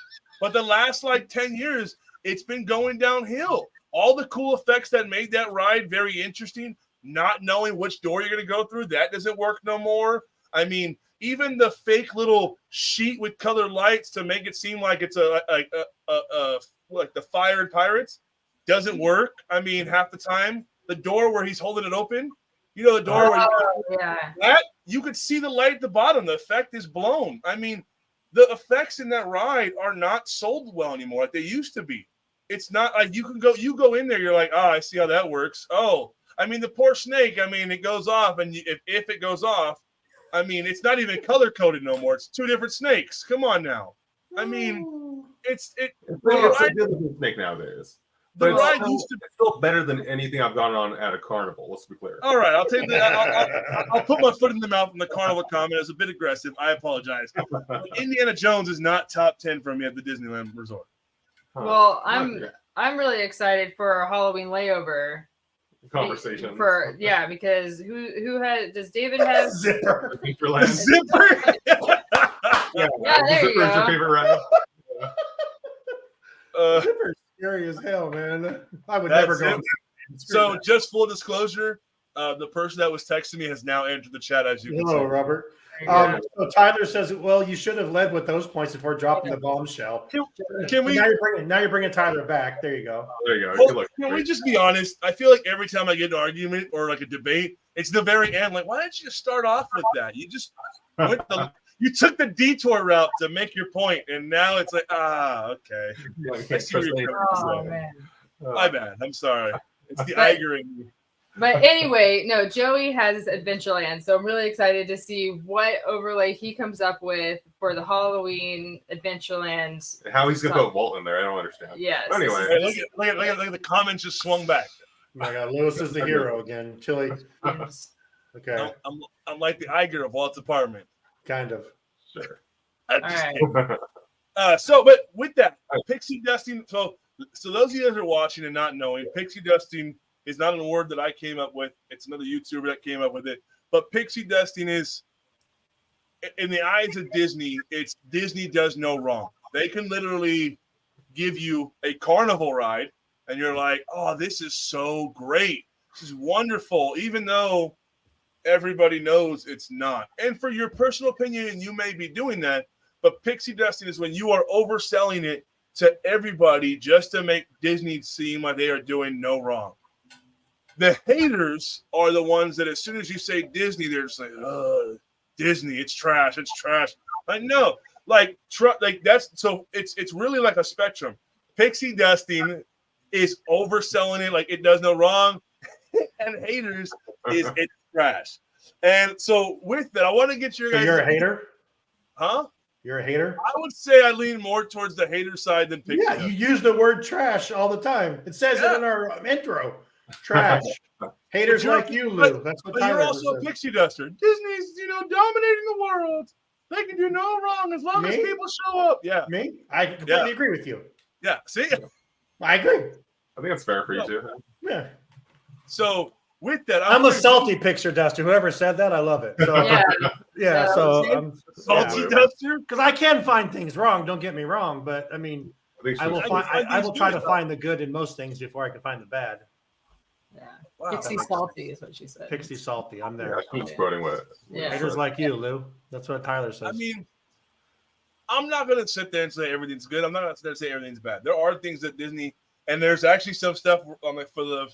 but the last 10 years, it's been going downhill. All the cool effects that made that ride very interesting. Not knowing which door you're going to go through, that doesn't work no more. I mean, even the fake little sheet with colored lights to make it seem like it's like the Fire and Pirates doesn't work. I mean, half the time, the door where he's holding it open, the door where you could see the light at the bottom. The effect is blown. I mean, the effects in that ride are not sold well anymore like they used to be. It's not like you go in there, you're like, I see how that works. Oh. I mean, the poor snake, it goes off, and if it goes off, it's not even color-coded no more. It's 2 different snakes. Come on now. I mean, it's a different snake nowadays. The but ride used to be still better than anything I've gone on at a carnival, let's be clear. All right, I'll take that. I'll put my foot in the mouth on the carnival comment. It's a bit aggressive. I apologize. Indiana Jones is not top 10 for me at the Disneyland Resort. Well, I'm really excited for our Halloween layover. Conversation because does David have Zipper. Adventureland. Zipper. Yeah, there you Zipper is your go. favorite ride. Zipper's scary as hell, man. I would That's never go. it. So, just full disclosure, the person that was texting me has now entered the chat, as you can Hello, see. Robert. Yeah. So Tyler says, "Well, you should have led with those points before dropping the bombshell." Can we? Now you're bringing Tyler back. There you go. There you go. Well, Good luck. can we just be honest? I feel like every time I get an argument or like a debate, it's the very end. Like, why didn't you just start off with that? You just you took the detour route to make your point, and now it's like, okay. I see what you're Oh saying. man. My bad. I'm sorry. It's the Iger in me. But anyway, no, Joey has Adventureland, so I'm really excited to see what overlay he comes up with for the Halloween Adventureland. How he's gonna put Walt in there? I don't understand. Yes. Anyway. Hey, look at the comments just swung back. Oh my God, Lewis is the hero again. Chili. Yes. Okay, I'm like the Iger of Walt's apartment. kind of. Sure. I'm All just right. kidding. But with that, pixie dusting. So those of you that are watching and not knowing, pixie dusting is not a word that I came up with. It's another YouTuber that came up with it. But pixie dusting is, in the eyes of Disney, it's Disney does no wrong. They can literally give you a carnival ride, and you're like, oh, this is so great. This is wonderful, even though everybody knows it's not. And for your personal opinion, you may be doing that, but pixie dusting is when you are overselling it to everybody just to make Disney seem like they are doing no wrong. The haters are the ones that as soon as you say Disney, they're just like, oh, Disney, it's trash, it's trash. I know, like that's so it's really like a spectrum. Pixie dusting is overselling it like it does no wrong, and haters is it's trash. And so with that, I want to get your guys. So you're a hater? Huh? You're a hater? I would say I lean more towards the hater side than pixie. Yeah, you use the word trash all the time. It says it in our intro. Trash. Haters like you, Lou. That's what But Tyler you're also says. a pixie duster. Disney's, dominating the world. They can do no wrong as long as Me? people show up. Yeah. Me? I completely agree with you. Yeah. See? I agree. I think that's fair for you too. Yeah. So with that, I'm a salty picture duster. Whoever said that, I love it. So Yeah. yeah, so I'm salty yeah. duster. Because I can find things wrong. Don't get me wrong, but I mean, I will find. I will try to find the good in most things before I can find the bad. Yeah. Wow. Pixie salty is what she said. Pixie salty. I'm Yeah, there. who's quoting what? Yeah. Haters like you, Lou. That's what Tyler says. I mean, I'm not going to sit there and say everything's good. I'm not going to sit there and say everything's bad. There are things that Disney, and there's actually some stuff for the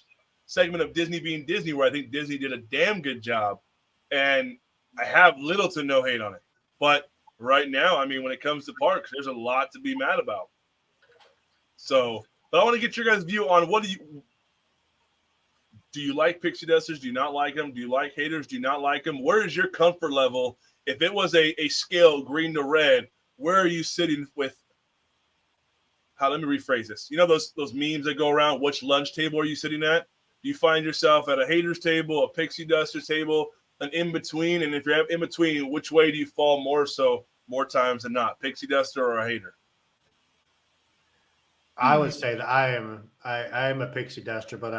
segment of Disney being Disney where I think Disney did a damn good job. And I have little to no hate on it. But right now, I mean, when it comes to parks, there's a lot to be mad about. So, but I want to get your guys' view on do you like pixie dusters? Do you not like them? Do you like haters? Do you not like them? Where is your comfort level? If it was a scale green to red, where are you sitting with? Let me rephrase this. You know those memes that go around, which lunch table are you sitting at? Do you find yourself at a haters table, a pixie dusters table, an in-between? And if you're in between, which way do you fall more times than not? Pixie duster or a hater? I would say that I am a pixie duster, but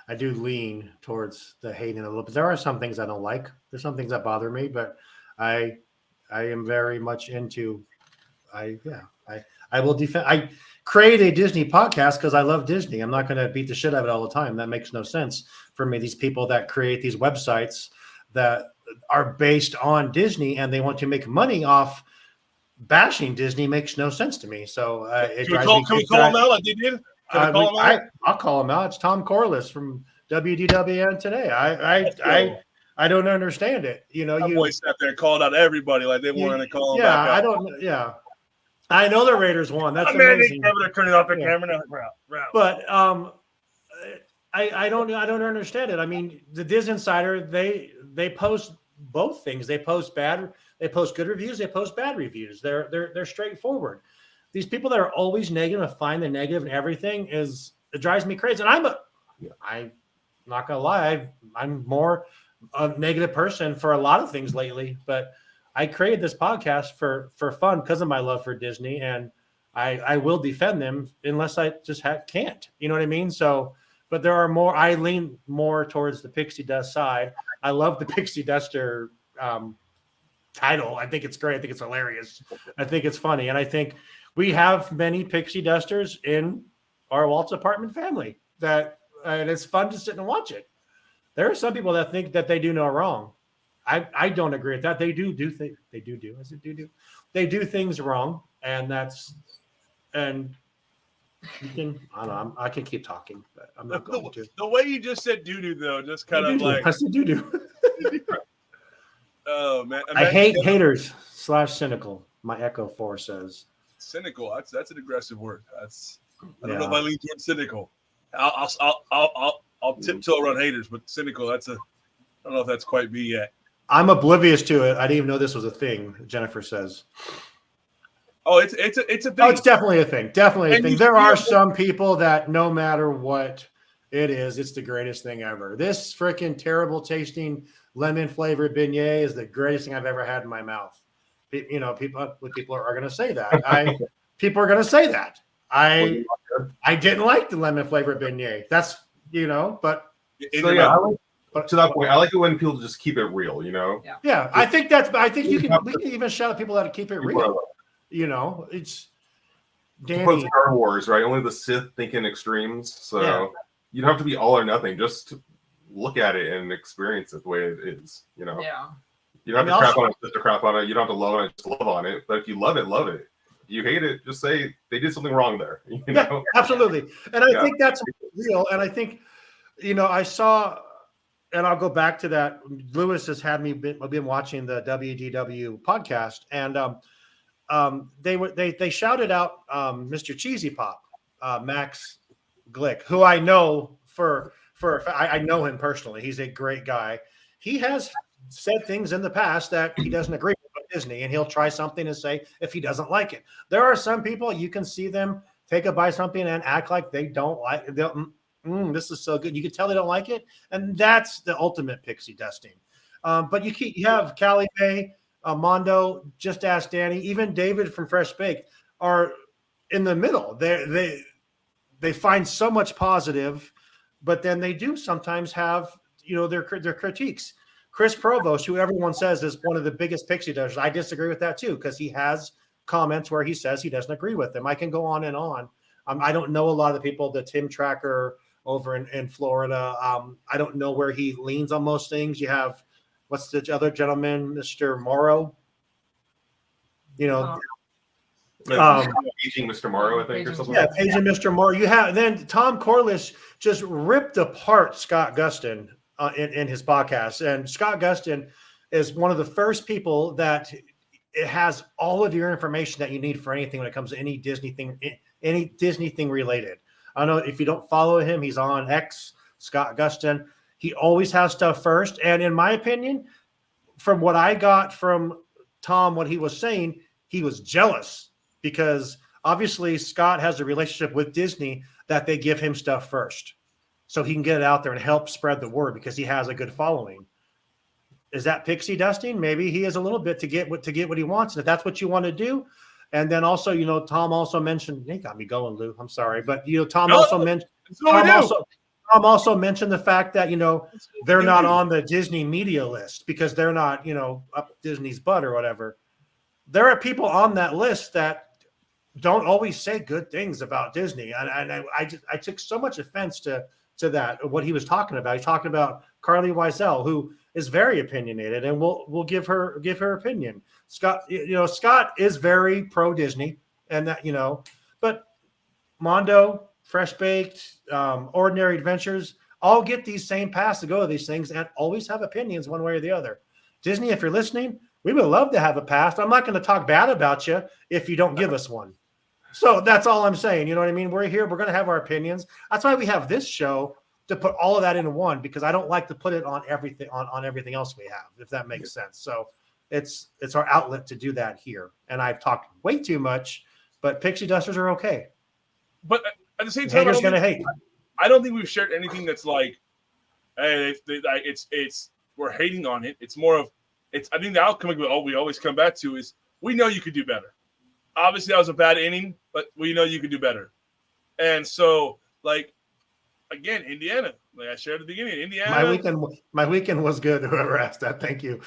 I do lean towards the hating a little bit. There are some things I don't like. There's some things that bother me, but I am very much into. I will defend. I create a Disney podcast because I love Disney. I'm not going to beat the shit out of it all the time. That makes no sense for me. These people that create these websites that are based on Disney and they want to make money off bashing Disney makes no sense to me. So it drives me. Can we call them out like they did? I'll call him out. It's Tom Corliss from WDWN today. I don't understand it. You know, you boys sat there and called out everybody like they wanted to call them back out. I don't. Yeah, I know the Raiders won. That's amazing. amazing. They're turning off the camera now. But I don't understand it. I mean, the Diz Insider they post both things. They post good reviews. They post bad reviews. They're straightforward. These people that are always negative and find the negative in everything it drives me crazy. And I'm not gonna lie, I'm more a negative person for a lot of things lately. But I created this podcast for fun because of my love for Disney, and I will defend them unless I just can't. You know what I mean? So, but there are more. I lean more towards the pixie dust side. I love the pixie duster title. I think it's great. I think it's hilarious. I think it's funny, and I think we have many pixie dusters in our Walt's apartment family and it's fun to sit and watch it. There are some people that think that they do no wrong. I don't agree with that. They do things. They do. Is it do? They do things wrong, and you can. I don't know. I can keep talking, but I'm not going to. The way you just said doo-doo, though, just kind of like I said do. Oh man, I hate haters / cynical. My Echo 4 says cynical. That's an aggressive word. I don't Yeah. know if I lean towards cynical. I'll tiptoe around haters, but cynical. I don't know if that's quite me yet. I'm oblivious to it. I didn't even know this was a thing. Jennifer says. Oh, it's a thing. Oh, it's definitely a thing. Definitely a And thing. you There are feel- some people that no matter what it is, it's the greatest thing ever. This freaking terrible tasting lemon flavored beignet is the greatest thing I've ever had in my mouth. You know, people are going to say that. People are going to say that. I didn't like the lemon flavored beignet. That's but So yeah, but to that point, I like it when people just keep it real. yeah, I think we can even shout at people that keep it real. It's To quote Danny. Star Wars, right? Only the Sith think in extremes. So Yeah. you don't have to be all or nothing. Just look at it and experience it the way it is. Yeah. You don't have to crap on it just to crap on it. You don't have to love it, just love on it. But if you love it, love it. If you hate it, just say they did something wrong there. Yeah, absolutely. And I think that's real. And I think, I saw, and I'll go back to that. Lewis has had me. I've been watching the WDW podcast, and they shouted out Mr. Cheesy Pop, Max Glick, who I know I know him personally. He's a great guy. He has said things in the past that he doesn't agree with Disney, and he'll try something and say if he doesn't like it. There are some people you can see them take a bite of something and act like they don't like it. This is so good. You can tell they don't like it, and that's the ultimate pixie dusting. But you have Callie Bay, Mondo, Just Ask Danny, even David from Fresh Baked are in the middle. They find so much positive, but then they do sometimes have their critiques. Chris Provost, who everyone says is one of the biggest pixie dusters, I disagree with that too, because he has comments where he says he doesn't agree with them. I can go on and on. I don't know a lot of the people, the Tim Tracker over in Florida. I don't know where he leans on most things. You have, what's the other gentleman, Mr. Morrow? Aging Mr. Morrow, I think, or something. Yeah, Paging Mr. Morrow. You have then Tom Corliss just ripped apart Scott Gustin in his podcast, and Scott Gustin is one of the first people that it has all of your information that you need for anything when it comes to any Disney thing related. I don't know if you don't follow him, he's on X, Scott Gustin. He always has stuff first. And in my opinion, from what I got from Tom, what he was saying, he was jealous because obviously Scott has a relationship with Disney that they give him stuff first. So he can get it out there and help spread the word because he has a good following. Is that pixie dusting? Maybe he is a little bit to get what he wants. And if that's what you want to do. And then also, Tom also mentioned, he got me going, Lou. I'm sorry. But, Tom also mentioned the fact that, they're not on the Disney media list because they're not, up Disney's butt or whatever. There are people on that list that don't always say good things about Disney. And I took so much offense to that, what he was talking about. He's talking about Carly Wiesel, who is very opinionated, and we'll give her opinion. Scott is very pro Disney, and that but Mondo, Fresh Baked, Ordinary Adventures all get these same pass to go to these things and always have opinions one way or the other. Disney, if you're listening, we would love to have a pass. I'm not going to talk bad about you if you don't give us one. So that's all I'm saying. You know what I mean? We're here. We're going to have our opinions. That's why we have this show to put all of that into one, because I don't like to put it on everything on everything else we have, if that makes sense. So it's our outlet to do that here. And I've talked way too much, but pixie dusters are okay. But at the same time, haters gonna hate. I don't think we've shared anything that's like, hey, it's we're hating on it. It's more of I think the outcome of what we always come back to is we know you could do better. Obviously, that was a bad inning, but we know you could do better. And so, again, Indiana. Like I shared at the beginning, Indiana. My weekend was good. Whoever asked that, thank you.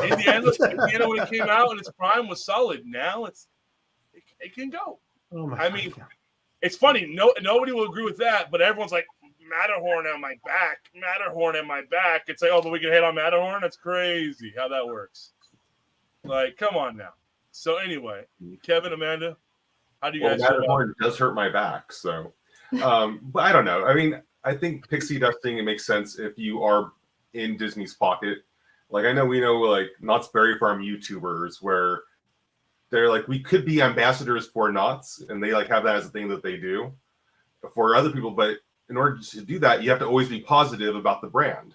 Indiana when it came out in its prime was solid. Now it can go. Oh my I mean, it's funny. Nobody will agree with that, but everyone's like, Matterhorn on my back. Matterhorn in my back. It's like, oh, but we can hit on Matterhorn? That's crazy how that works. Like, come on now. So anyway, Kevin, Amanda, how do you guys feel? Matterhorn does hurt my back, so but I don't know. I mean, I think pixie dusting, it makes sense if you are in Disney's pocket. Like we know like Knott's Berry Farm YouTubers where they're like, we could be ambassadors for Knott's, and they like have that as a thing that they do for other people. But in order to do that, you have to always be positive about the brand.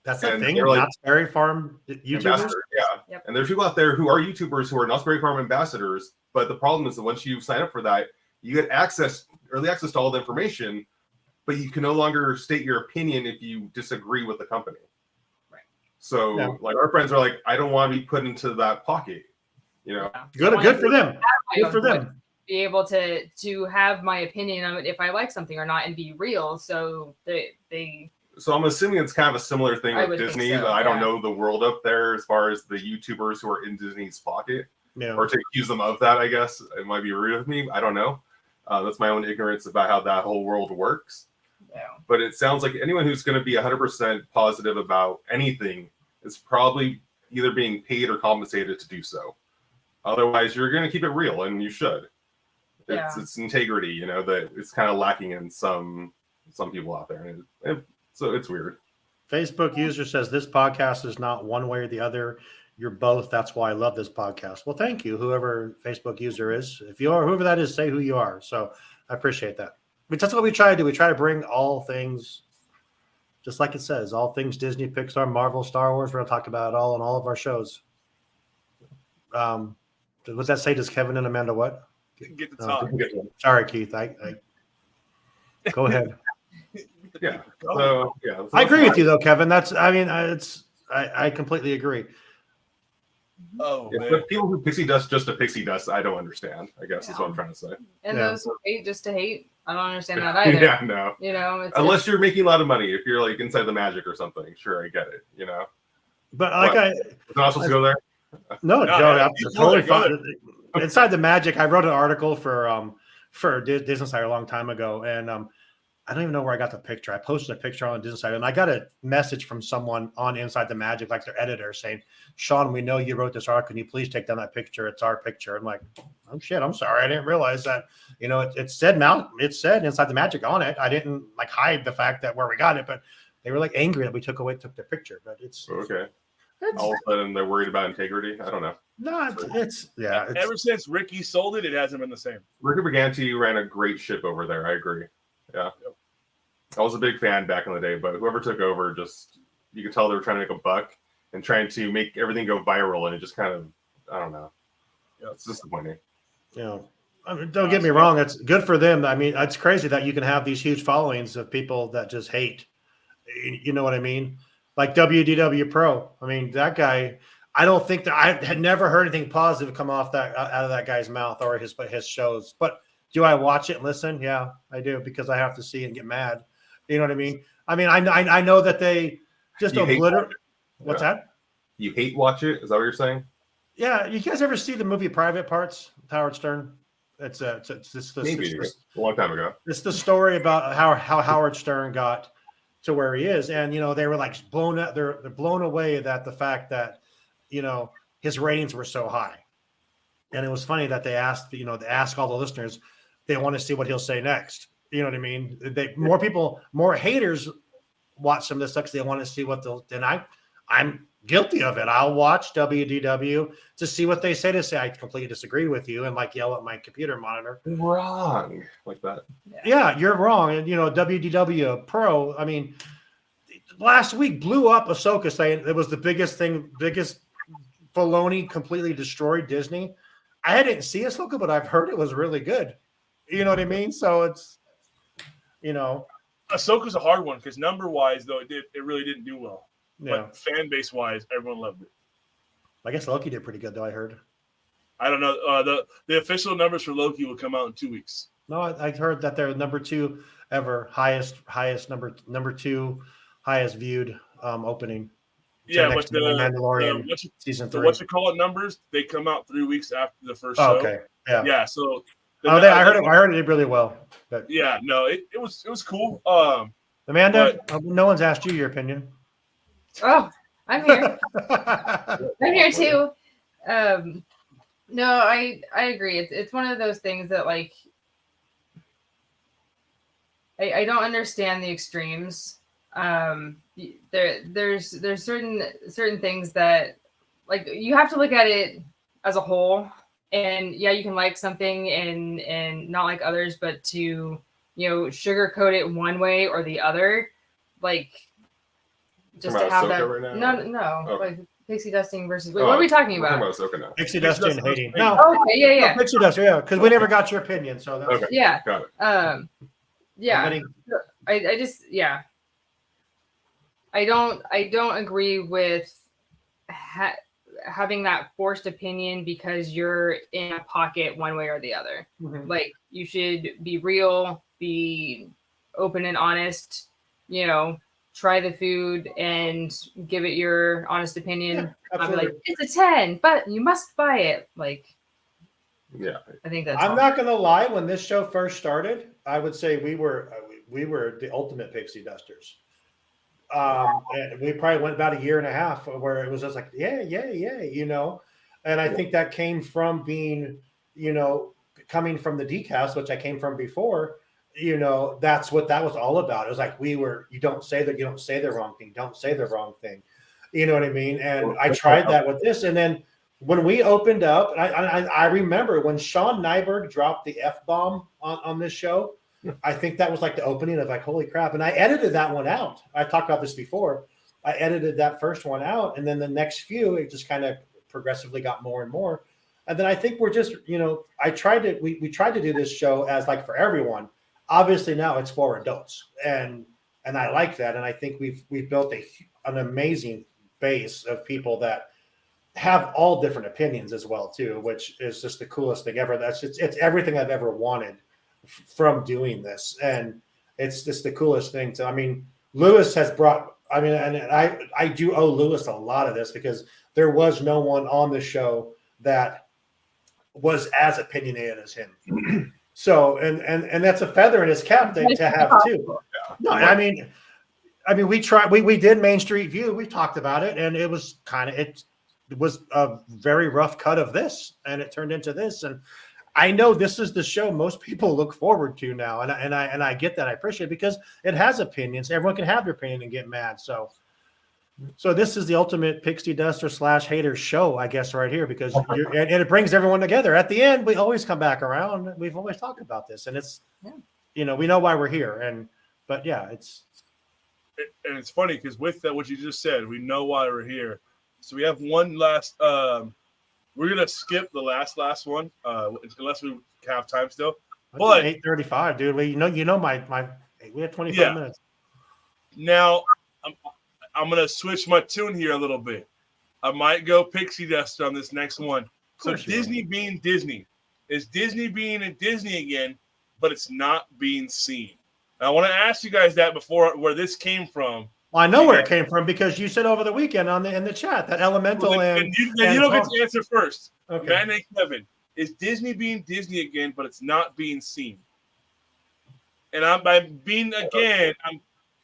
That's the And thing. they're like, Knott's Berry Farm YouTubers. Yeah. Yep. And there's people out there who are YouTubers who are Knott's Berry Farm ambassadors. But the problem is that once you sign up for that, you get early access to all the information, but you can no longer state your opinion if you disagree with the company. Right. So like our friends are like, I don't want to be put into that pocket. You know, Good for them. Good for them. Be able to have my opinion on it if I like something or not and be real. So they So I'm assuming it's kind of a similar thing I with would Disney. think so, But I don't yeah. know the world up there as far as the YouTubers who are in Disney's pocket, Yeah. or to accuse them of that. I guess it might be rude of me. I don't know. That's my own ignorance about how that whole world works. yeah. But it sounds like anyone who's going to be 100% positive about anything is probably either being paid or compensated to do so. Otherwise, you're going to keep it real, and you should. It's integrity, you know, that it's kind of lacking in some people out there. So it's weird. Facebook user says this podcast is not one way or the other. You're both. That's why I love this podcast. Well, thank you, whoever Facebook user is. If you are, whoever that is, say who you are. So I appreciate that. But that's what we try to do. We try to bring all things, just like it says, all things Disney, Pixar, Marvel, Star Wars. We're going to talk about it all on all of our shows. What's that say? Does Kevin and Amanda what? Get the talk. Sorry, Keith. I go ahead. Yeah. So yeah. I agree with you though, Kevin. I completely agree. Oh, Yeah, man. but people who pixie dust just a pixie dust, I don't understand. I guess is what I'm trying to say. And Yeah. those who hate just to hate, I don't understand that either. Yeah, no. You know, Unless you're making a lot of money, if you're like inside the magic or something, sure, I get it. You know, But like was I not supposed to go there? No, No, Joe, no, I'm you totally go there, fine. Inside the Magic, I wrote an article for Disney Insider a long time ago, and I don't even know where I got the picture. I posted a picture on Disney Insider, and I got a message from someone on Inside the Magic, like their editor, saying, "Shawn, we know you wrote this article. Can you please take down that picture? It's our picture." I'm like, "Oh shit, I'm sorry. I didn't realize that." You know, it said Inside the Magic on it. I didn't like hide the fact that where we got it, but they were like angry that we took their picture. But it's Okay. All of a sudden, they're worried about integrity. I don't know. no, it's Ever since Ricky sold it, it hasn't been the same. Ricky Briganti ran a great ship over there. I agree. Yeah. I was a big fan back in the day, but whoever took over, just you could tell they were trying to make a buck and trying to make everything go viral, and it just kind of, I don't know. Yeah, it's disappointing. you know, I mean, don't get me wrong. It's good for them. I mean, it's crazy that you can have these huge followings of people that just hate. You know what I mean? Like WDW Pro. I mean, that guy. I don't think that I had never heard anything positive come off that out of that guy's mouth or his shows. But do I watch it and listen? Yeah, I do because I have to see it and get mad. You know what I mean? I know that they just obliterate. What's that? You hate watch it? Is that what you're saying? Yeah. You guys ever see the movie Private Parts with Howard Stern? Maybe a long time ago. It's the story about how Howard Stern got to where he is, and they were like blown out. They're blown away that the fact that his ratings were so high, and it was funny that they asked to ask all the listeners, they want to see what he'll say next. You know what I mean? More haters watch some of this stuff because they want to see what they'll. And I'm guilty of it. I'll watch WDW to see what they say. I completely disagree with you and like yell at my computer monitor. Wrong like that. Yeah, you're wrong. And WDW Pro. I mean, last week blew up Ahsoka, saying it was the biggest Filoni completely destroyed Disney. I didn't see Ahsoka, but I've heard it was really good. You know what I mean? So it's Ahsoka's a hard one because number wise though it really didn't do well. Yeah. But fan base wise, everyone loved it. I guess Loki did pretty good though. I heard. I don't know. The official numbers for Loki will come out in 2 weeks. No, I heard that they're number 2 ever, highest number 2 highest viewed opening. Yeah, next but to Mandalorian season 3. what you call it numbers, they come out 3 weeks after the first Oh, show. okay. Yeah. Yeah. So I heard it did really well. But yeah, no, it was cool. Amanda, no one's asked you your opinion. Oh, I'm here. I'm here too. No, I agree. It's one of those things that like I don't understand the extremes. There's certain things that like you have to look at it as a whole. And yeah, you can like something and not like others, but to sugarcoat it one way or the other, like just to have that. Right now? No, Okay. like pixie dusting versus. Wait, what are we talking We're about? talking about Ahsoka now. Pixie dusting and hating. No. No, Okay, yeah. no, Pixie duster, yeah, because we never got your opinion. So that's Okay. Yeah. Got it. Yeah. Somebody- I just I don't agree with having that forced opinion because you're in a pocket one way or the other. Mhm. Like you should be real, be open and honest, try the food and give it your honest opinion. Yeah, I'll be like, absolutely. it's a 10, but you must buy it. Like, Yeah. I think that's I'm not gonna lie. When this show first started, I would say we were the ultimate pixie dusters. And we probably went about a year and a half where it was just like, yeah. And I think that came from being, coming from the decast, which I came from before. That's what that was all about. It was like you don't say the wrong thing. Don't say the wrong thing. You know what I mean? And I tried that with this, and then when we opened up, I remember when Shawn Nyberg dropped the F-bomb on this show. I think that was like the opening of like, holy crap. And I edited that one out. I talked about this before. I edited that first one out. And then the next few, it just kind of progressively got more and more. And then I think we're just, we tried to do this show as like for everyone. Obviously now it's for adults. And I like that. And I think we've built an amazing base of people that have all different opinions as well too, which is just the coolest thing ever. It's everything I've ever wanted from doing this, and it's just the coolest thing. Louis has brought. And I do owe Louis a lot of this because there was no one on the show that was as opinionated as him. So, and that's a feather in his cap to have too. No, we did Main Street View. We talked about it, and it was it was a very rough cut of this, and it turned into this. And I know this is the show most people look forward to now, and I get that. I appreciate it because it has opinions. Everyone can have their opinion and get mad. So this is the ultimate pixie duster / hater show, I guess, right here, because and it brings everyone together. At the end, we always come back around. We've always talked about this, and it's we know why we're here. But and it's funny because with that, what you just said, we know why we're here. So we have one last. We're gonna skip the last one, unless we have time still. But 8:35, dude. We we have 25 minutes. Now I'm gonna switch my tune here a little bit. I might go pixie dust on this next one. So Disney being Disney is Disney being a Disney again, but it's not being seen. And I want to ask you guys that before where this came from. Well, I know where it came from because you said over the weekend in the chat that Elemental and you don't get to answer first. Okay. Matt and Kevin, is Disney being Disney again, but it's not being seen? And by being again,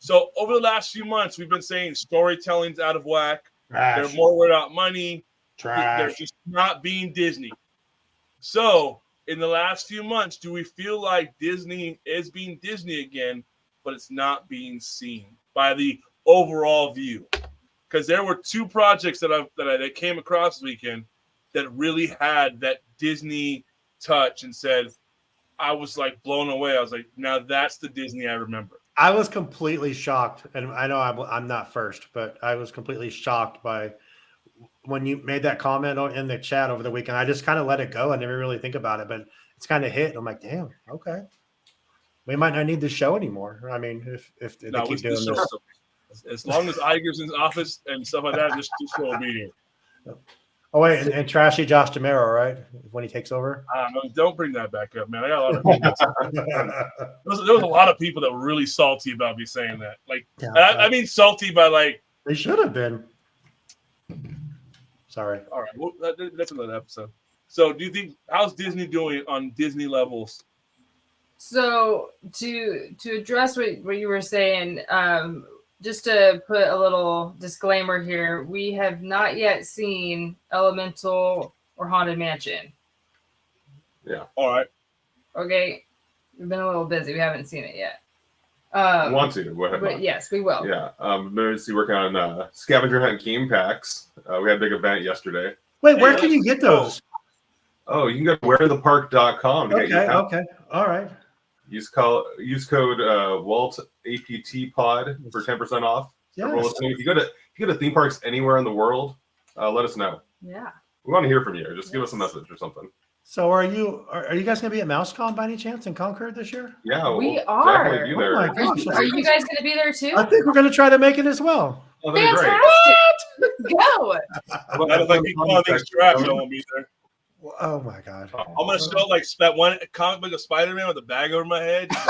so over the last few months, we've been saying storytelling's out of whack. Trash. They're more without money. Trash. They're just not being Disney. So in the last few months, do we feel like Disney is being Disney again, but it's not being seen by the overall view? Because there were two projects that came across this weekend that really had that Disney touch and said, I was like blown away. I was like, now that's the Disney I remember. I was completely shocked, and I know I'm not first, but I was completely shocked by when you made that comment in the chat over the weekend. I just kind of let it go. I never really think about it, but it's kind of hit. I'm like, damn, okay. We might not need the show anymore. I mean, if they keep doing this. As long as Iger's in office and stuff like that, this show will be here. Oh wait, and trashy Josh DeMero, right? When he takes over. I don't know. Don't bring that back up, man. I got a lot of there was a lot of people that were really salty about me saying that. Like, Yeah, I mean salty by like. They should have been. Sorry. All right, well, that's another episode. So, do you think how's Disney doing on Disney levels? So to address what you were saying, just to put a little disclaimer here, we have not yet seen Elemental or Haunted Mansion. Yeah. All right. Okay, we've been a little busy. We haven't seen it yet. I want to. Go ahead. But yes, we will. Yeah. Emergency working on scavenger hunt game packs. We had a big event yesterday. Wait, where can you get those? Oh, you can go to wherethepark.com to get your pack. Okay. All right. Use code Walt APT Pod for 10% off. Everyone Yes. listening, if you go to theme parks anywhere in the world, let us know. Yeah. We want to hear from you. Just give us a message or something. So are you guys gonna be at MouseCon by any chance in Concord this year? Yeah, We we'll are. definitely be there. Oh my gosh. Are you guys going to be there too? I think we're gonna try to make it as well. Oh, that'd be great. Fantastic! Go. I don't think people on these straps won't be there. Oh my god. I'm gonna show like that one comic book of Spider-Man with a bag over my head. But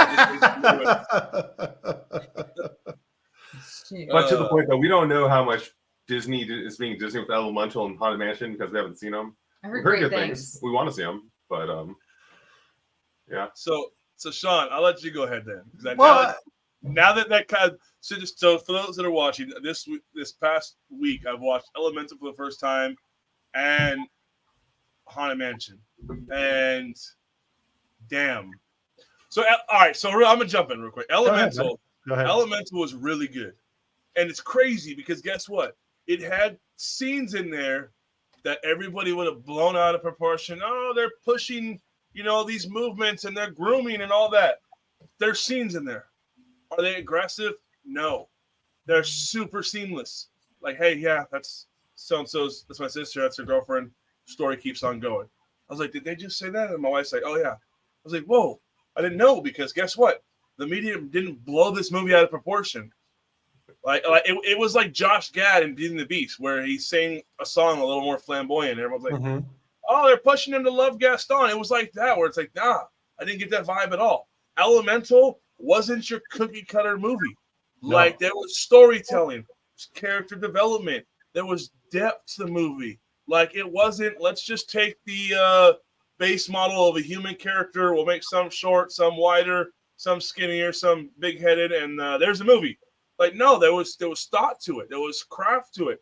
to the point though, we don't know how much Disney is being Disney with Elemental and Haunted Mansion because we haven't seen them. I We heard heard great good things. things. We want to see them, but yeah. So Shawn, I'll let you go ahead then. 'Cause Well, now that kind of so for those that are watching this past week, I've watched Elemental for the first time and Haunted Mansion, and damn. So all right, so I'm gonna jump in real quick. Elemental. Go ahead. Elemental was really good. And it's crazy because guess what? It had scenes in there that everybody would have blown out of proportion. Oh, they're pushing, these movements and they're grooming and all that. There's scenes in there. Are they aggressive? No. They're super seamless. Like, hey, yeah, that's so-and-so's, that's my sister, that's her girlfriend. Story keeps on going. I was like, did they just say that? And my wife's like, oh, yeah. I was like, whoa, I didn't know because guess what? The media didn't blow this movie out of proportion. Like it was like Josh Gad in Beauty and the Beast, where he sang a song a little more flamboyant. Everyone's like, oh, they're pushing him to love Gaston. It was like that, where it's like, nah, I didn't get that vibe at all. Elemental wasn't your cookie cutter movie. No. Like there was storytelling, character development, there was depth to the movie. Like it wasn't, let's just take the base model of a human character, we'll make some short, some wider, some skinnier, some big-headed, and there's a movie. Like, no, there was thought to it. There was craft to it.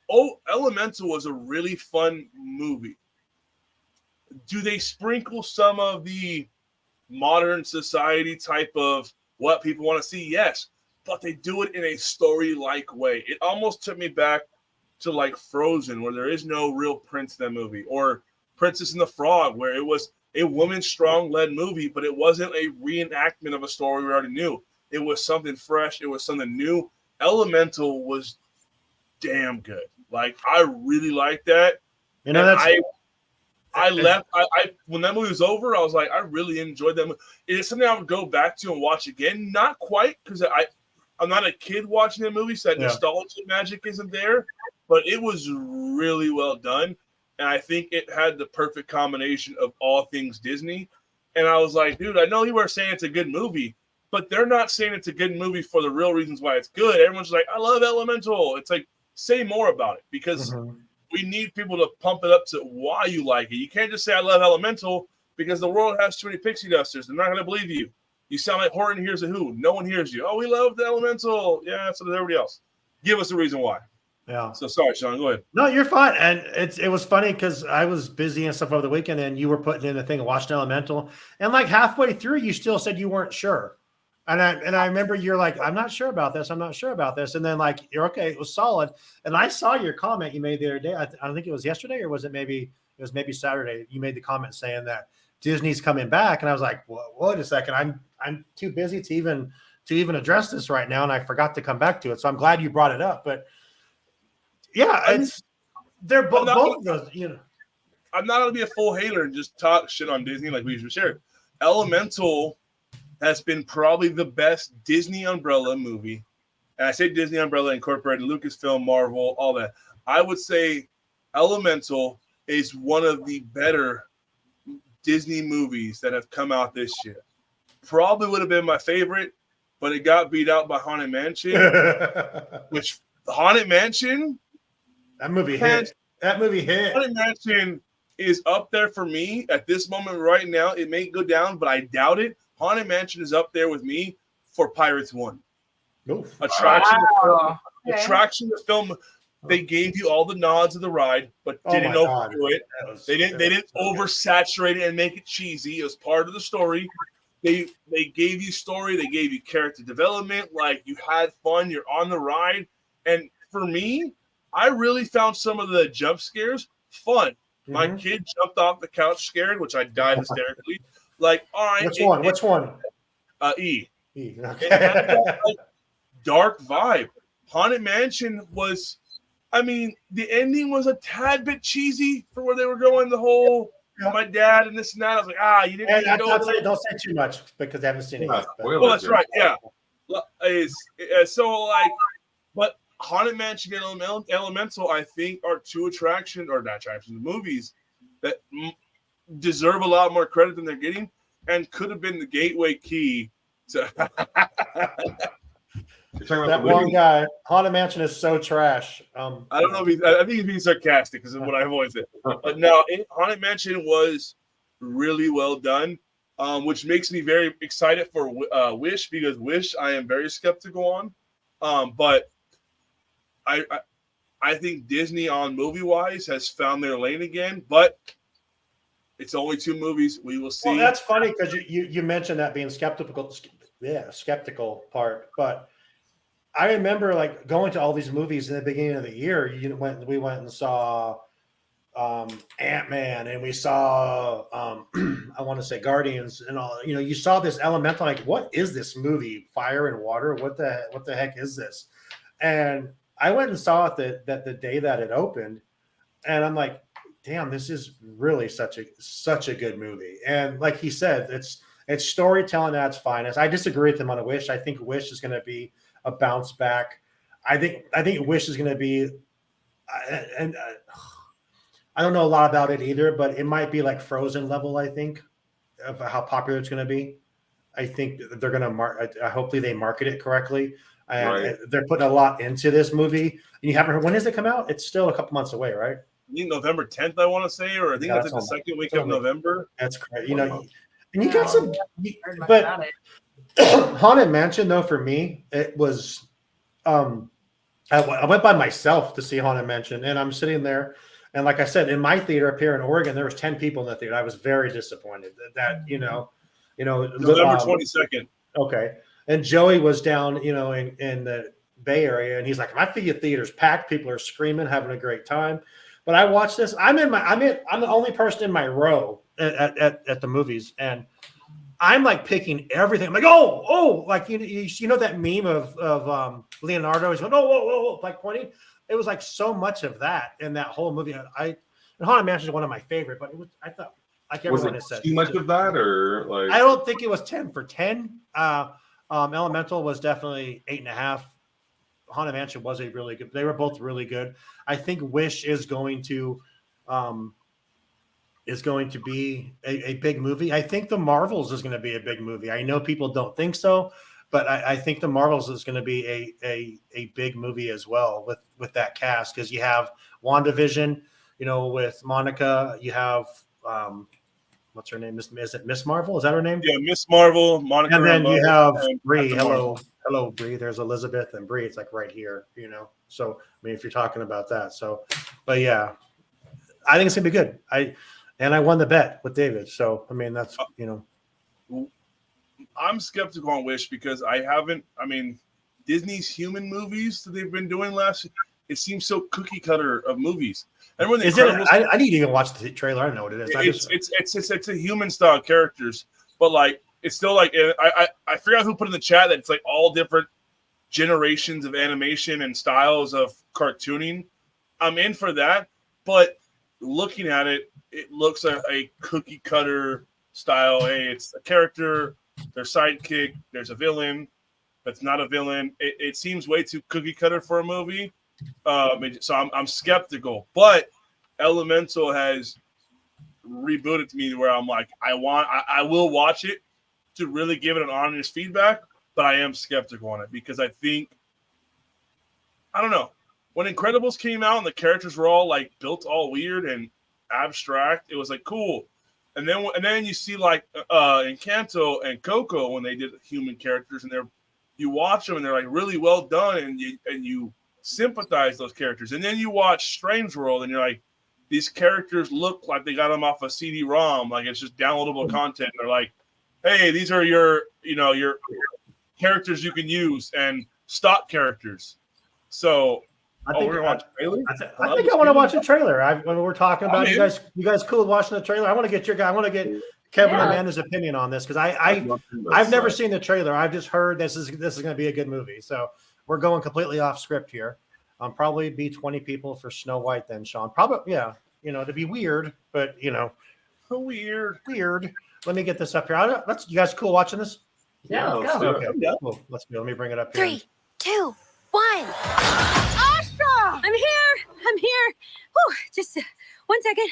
Oh, Elemental was a really fun movie. Do they sprinkle some of the modern society type of what people want to see? Yes, but they do it in a story-like way. It almost took me back to like Frozen, where there is no real prince in that movie, or Princess and the Frog, where it was a woman strong-led movie, but it wasn't a reenactment of a story we already knew. It was something fresh. It was something new. Elemental was damn good. Like, I really liked that. That's I left. I when that movie was over, I was like, I really enjoyed that movie. It is something I would go back to and watch again. Not quite, because I'm not a kid watching that movie, so that nostalgia magic isn't there. But it was really well done. And I think it had the perfect combination of all things Disney. And I was like, dude, I know you were saying it's a good movie, but they're not saying it's a good movie for the real reasons why it's good. Everyone's like, I love Elemental. It's like, say more about it, because we need people to pump it up to why you like it. You can't just say, I love Elemental, because the world has too many pixie dusters. They're not going to believe you. You sound like Horton Hears a Who. No one hears you. Oh, we love the Elemental. Yeah, so does everybody else. Give us a reason why. Yeah. So sorry, Shawn, go ahead. No, you're fine. And it was funny because I was busy and stuff over the weekend, and you were putting in the thing of watching Elemental, and like halfway through, you still said you weren't sure. And I remember you're like, I'm not sure about this. I'm not sure about this. And then like, you're okay. It was solid. And I saw your comment you made the other day. I think it was yesterday, or was it maybe Saturday. You made the comment saying that Disney's coming back. And I was like, well, wait a second. I'm too busy to even address this right now. And I forgot to come back to it. So I'm glad you brought it up. But yeah, they're both of those, I'm not going to be a full hater and just talk shit on Disney like we usually share. Elemental has been probably the best Disney umbrella movie. And I say Disney umbrella incorporated Lucasfilm, Marvel, all that. I would say Elemental is one of the better Disney movies that have come out this year. Probably would have been my favorite, but it got beat out by Haunted Mansion, which Haunted Mansion, that movie hit. That movie hit. Haunted Mansion is up there for me at this moment right now. It may go down, but I doubt it. Haunted Mansion is up there with me for Pirates 1. Oof. Attraction, Wow. Okay. Attraction, the film. They gave you all the nods of the ride, but Oh didn't my God. overdo it. They didn't oversaturate it and make it cheesy. It was part of the story. They gave you story. They gave you character development. Like, you had fun. You're on the ride. And for me, I really found some of the jump scares fun. My kid jumped off the couch scared, which I died hysterically. Like, all right. Which one? Which one? E. E. It Okay. had that, like, dark vibe. Haunted Mansion was, I mean, the ending was a tad bit cheesy for where they were going. The whole my dad and this and that. I was like, you didn't And go. don't say too much because I haven't seen it yet. But. Well, that's right. Yeah. So like, but Haunted Mansion and Elemental, I think, are two attractions, or not attractions, movies that deserve a lot more credit than they're getting, and could have been the gateway key to. That one guy, Haunted Mansion is so trash. I don't know if I think he's being sarcastic because of what I've always said. But no, Haunted Mansion was really well done, which makes me very excited for Wish, because Wish I am very skeptical on. But I think Disney on movie wise has found their lane again, but it's only 2 movies. We will see. Well, that's funny because you mentioned that being skeptical part, but I remember like going to all these movies in the beginning of the year. We went and saw Ant-Man, and we saw I want to say Guardians and all. You saw this Elemental. Like, what is this movie? Fire and water. What the heck is this? And I went and saw it the day that it opened, and I'm like, damn, this is really such a good movie. And like he said, it's storytelling at its finest. I disagree with him on a Wish. I think Wish is going to be a bounce back. I think Wish is going to be, and I don't know a lot about it either, but it might be like Frozen level. I think of how popular it's going to be. I think they're going to hopefully they market it correctly, and they're putting a lot into this movie. And you haven't heard, when does it come out? It's still a couple months away, right? I think November 10th, I want to say, or I think that's like the second week of November. That's crazy. And you got some, but Haunted Mansion, though, for me, it was, I went by myself to see Haunted Mansion, and I'm sitting there, and like I said, in my theater up here in Oregon, there was 10 people in the theater. I was very disappointed that November 22nd. Okay. And Joey was down, in the Bay Area, and he's like, my theater's packed. People are screaming, having a great time. But I watched this. I'm the only person in my row at the movies, and I'm like picking everything. I'm like, like you know that meme of Leonardo. He's going, whoa, like pointing. It was like so much of that in that whole movie. And Haunted Mansion is one of my favorite, but I thought like everyone has said, too much of that, or like I don't think it was 10 for 10. Elemental was definitely 8.5. Haunted Mansion was a really good. They were both really good. I think Wish is going to be a big movie. I think The Marvels is going to be a big movie. I know people don't think so, but I think The Marvels is going to be a big movie as well with that cast, because you have WandaVision, with Monica. You have what's her name? Is it Miss Marvel? Is that her name? Yeah, Miss Marvel, Monica. And then you have Brie. Hello, Brie. There's Elizabeth and Brie. It's like right here, So I mean, if you're talking about that, but yeah, I think it's gonna be good. I won the bet with David, so I mean that's I'm skeptical on Wish because Disney's human movies that they've been doing it seems so cookie cutter of movies. Everyone, is it? I need to even watch the trailer. I don't know what it is. It's a human style characters, but like it's still like I forgot who put in the chat that it's like all different generations of animation and styles of cartooning. I'm in for that, but looking at it, it looks like a cookie cutter style. Hey, it's a character, their sidekick, there's a villain that's not a villain. It seems way too cookie cutter for a movie. So I'm skeptical, but Elemental has rebooted to me where I'm like, I will watch it to really give it an honest feedback, but I am skeptical on it because I think, I don't know, when Incredibles came out and the characters were all like built all weird and abstract, it was like cool. And then you see like Encanto and Coco when they did human characters, and you watch them and they're like really well done, and you sympathize those characters. And then you watch Strange World and you're like, these characters look like they got them off a CD-ROM, like it's just downloadable content. They're like, hey, these are your characters you can use and stock characters. So we're gonna watch the trailer. I think I want to watch a trailer. When we're talking about you guys cool watching the trailer. I want to get Kevin and Amanda's opinion on this because I've never seen the trailer. I've just heard this is going to be a good movie. So we're going completely off script here. Probably be 20 people for Snow White then, Sean. Probably, yeah. To be weird, but weird. Let me get this up here. You guys cool watching this? Yeah, let's go. Okay, cool. Let's go. Let me bring it up here. 3, 2, 1. Asha! I'm here. Whew, just 1 second.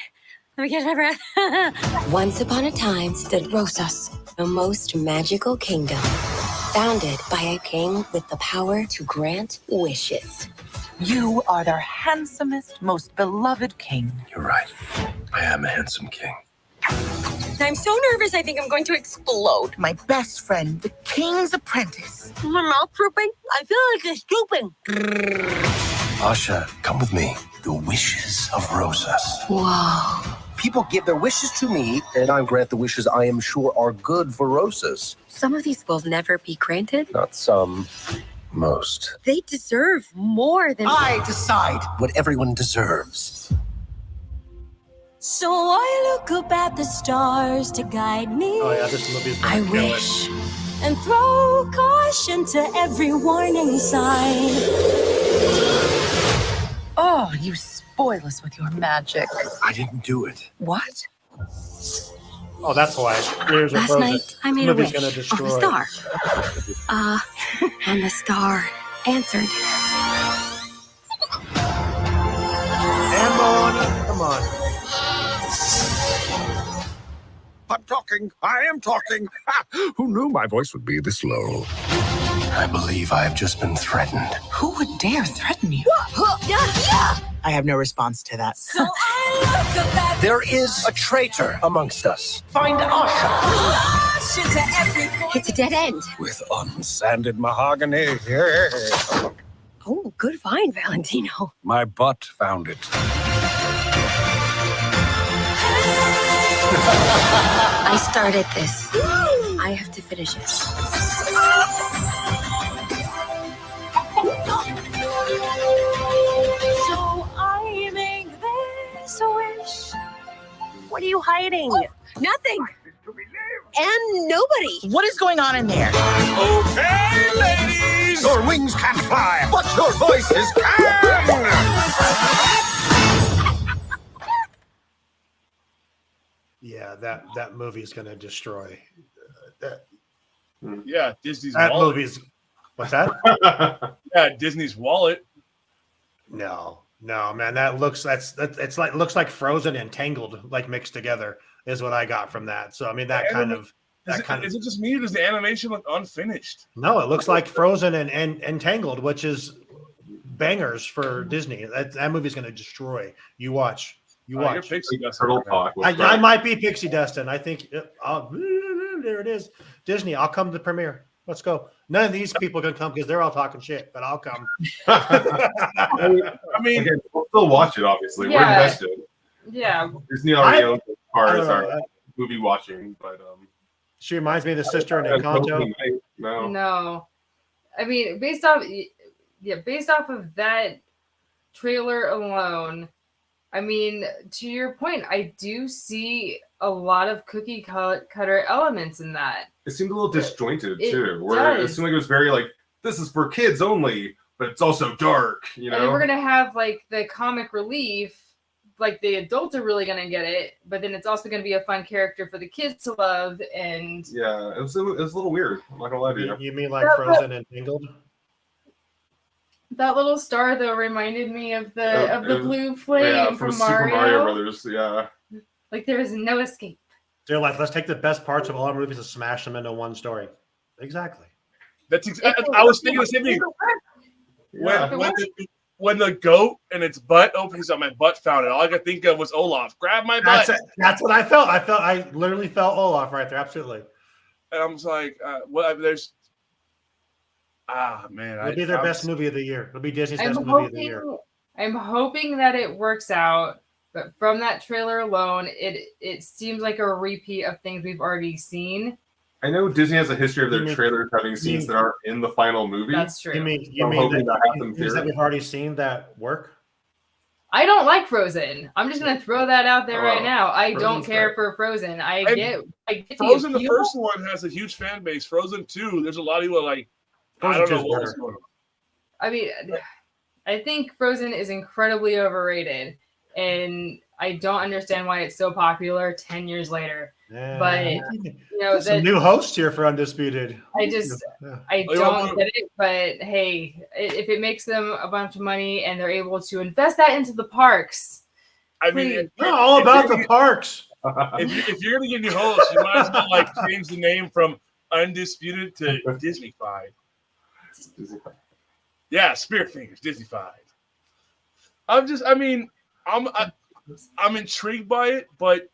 Let me get my breath. Once upon a time stood Rosas, the most magical kingdom, founded by a king with the power to grant wishes. You are their handsomest, most beloved king. You're right. I am a handsome king. I'm so nervous, I think I'm going to explode. My best friend, the king's apprentice. My mouth drooping. I feel like it's drooping. Asha, come with me. The wishes of Rosas. Whoa. People give their wishes to me, and I grant the wishes I am sure are good for Rosas. Some of these will never be granted. Not some. Most. They deserve more than... I decide what everyone deserves. So I look up at the stars to guide me. Oh yeah, this movie's I wish and throw caution to every warning sign. Oh, you spoil us with your magic. I didn't do it. What? Oh, that's why. Here's Last night, I made a wish gonna on destroy. the star. And the star answered. Come on. I'm talking. I am talking. Ha! Who knew my voice would be this low? I believe I have just been threatened. Who would dare threaten you? I have no response to that. So I look up at There is a traitor amongst us. Find Asha. caution to every It's a dead end. With unsanded mahogany. Oh, good find, Valentino. My butt found it. I started this. I have to finish it. So I make this wish. What are you hiding? Nothing. And nobody. What is going on in there? Okay, ladies! Your wings can't fly, but your voices can! Yeah, that movie is going to destroy. Yeah, Disney's That wallet. movie's. What's that? Yeah, Disney's wallet. No, man. Looks like Frozen and Tangled like mixed together is what I got from that. So I mean Is it just me or does the animation look unfinished? No, it looks like Frozen and Tangled, which is bangers for Disney. That movie's going to destroy. You watch. You're Pixie Dust. Turtle talk. I might be Pixie Dustin. I think there it is. Disney, I'll come to the premiere. Let's go. None of these people can come because they're all talking shit, but I'll come. I mean, Okay, we'll still watch it. Obviously, we're Yeah. invested. Yeah. Disney already I- owns as far I as don't know. our movie watching, but She reminds me of the sister in Encanto. No. No. I mean, based off of that trailer alone, I mean, to your point, I do see a lot of cookie cutter elements in that. It seemed a little disjointed It too. Where it does. seemed like it was very like, this is for kids only, but it's also dark. You And then know. we're gonna have like the comic relief, like the adults are really gonna get it, but then it's also gonna be a fun character for the kids to love. And Yeah, it was a little weird. I'm not gonna lie to you. You mean like Frozen and Tangled? That little star though reminded me of the blue flame from Mario. Super Mario Brothers. Yeah, like there is no escape. They're like, let's take the best parts of all movies and smash them into one story. Exactly. That's I was thinking the same thing. When the goat and its butt opens up, my butt found it. All I could think of was Olaf. Grab my butt. That's what I felt. I literally felt Olaf right there. Absolutely. And I was like, there's. Man. It'll be their best movie of the year. It'll be Disney's best movie of the year. I'm hoping that it works out, but from that trailer alone, it seems like a repeat of things we've already seen. I know Disney has a history of their trailers having scenes that aren't in the final movie. That's true. You mean that we've already seen that work? I don't like Frozen. I'm just gonna throw that out there right now. I don't care for Frozen. I get Frozen. The first one has a huge fan base. Frozen 2, there's a lot of people like. I don't know what's going on. I mean, I think Frozen is incredibly overrated, and I don't understand why it's so popular 10 years later. But some new host here for Undisputed. I don't get it. But hey, if it makes them a bunch of money and they're able to invest that into the parks, I mean, we're all about the parks. If you're gonna get new hosts, you might as well change the name from Undisputed to Disney-fied. Yeah, Spirit Fingers, Disney-fied. I'm intrigued by it, but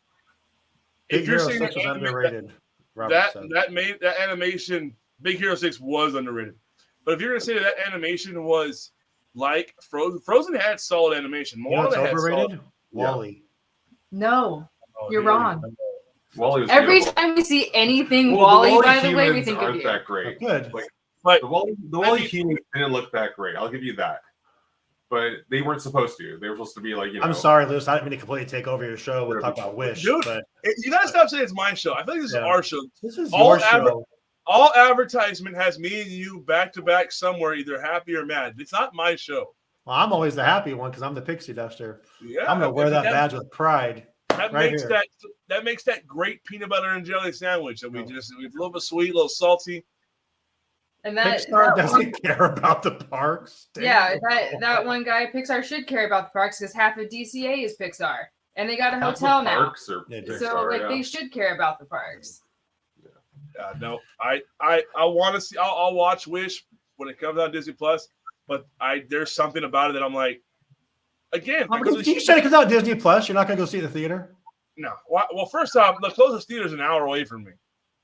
if you're saying that underrated, that animation, Big Hero 6 was underrated. But if you're gonna say that animation was like Frozen had solid animation. Moana had overrated. Wall-E. No, you're wrong. Wall-E Every time we see anything Wall-E, by the way, we think of you. That great. Good. But the Wall-E humans didn't look that great. I'll give you that. But they weren't supposed to. They were supposed to be like, I'm sorry, Lewis. I didn't mean to completely take over your show. We'll talk about Wish. Dude, but you gotta stop saying it's my show. I feel like this is our show. This is your show. All advertisement has me and you back to back somewhere, either happy or mad. It's not my show. Well, I'm always the happy one because I'm the pixie duster. Yeah, I'm gonna wear that badge with pride. That makes that great peanut butter and jelly sandwich that we a little bit sweet, a little salty. And Pixar doesn't care about the parks. Yeah, that one guy, Pixar should care about the parks because half of DCA is Pixar, and they got a hotel now. They should care about the parks. No, I want to see. I'll watch Wish when it comes on Disney Plus, but there's something about it that I'm like, again. You said it comes out Disney Plus. You're not gonna go see it in the theater? No. Well, first off, the closest theater is an hour away from me,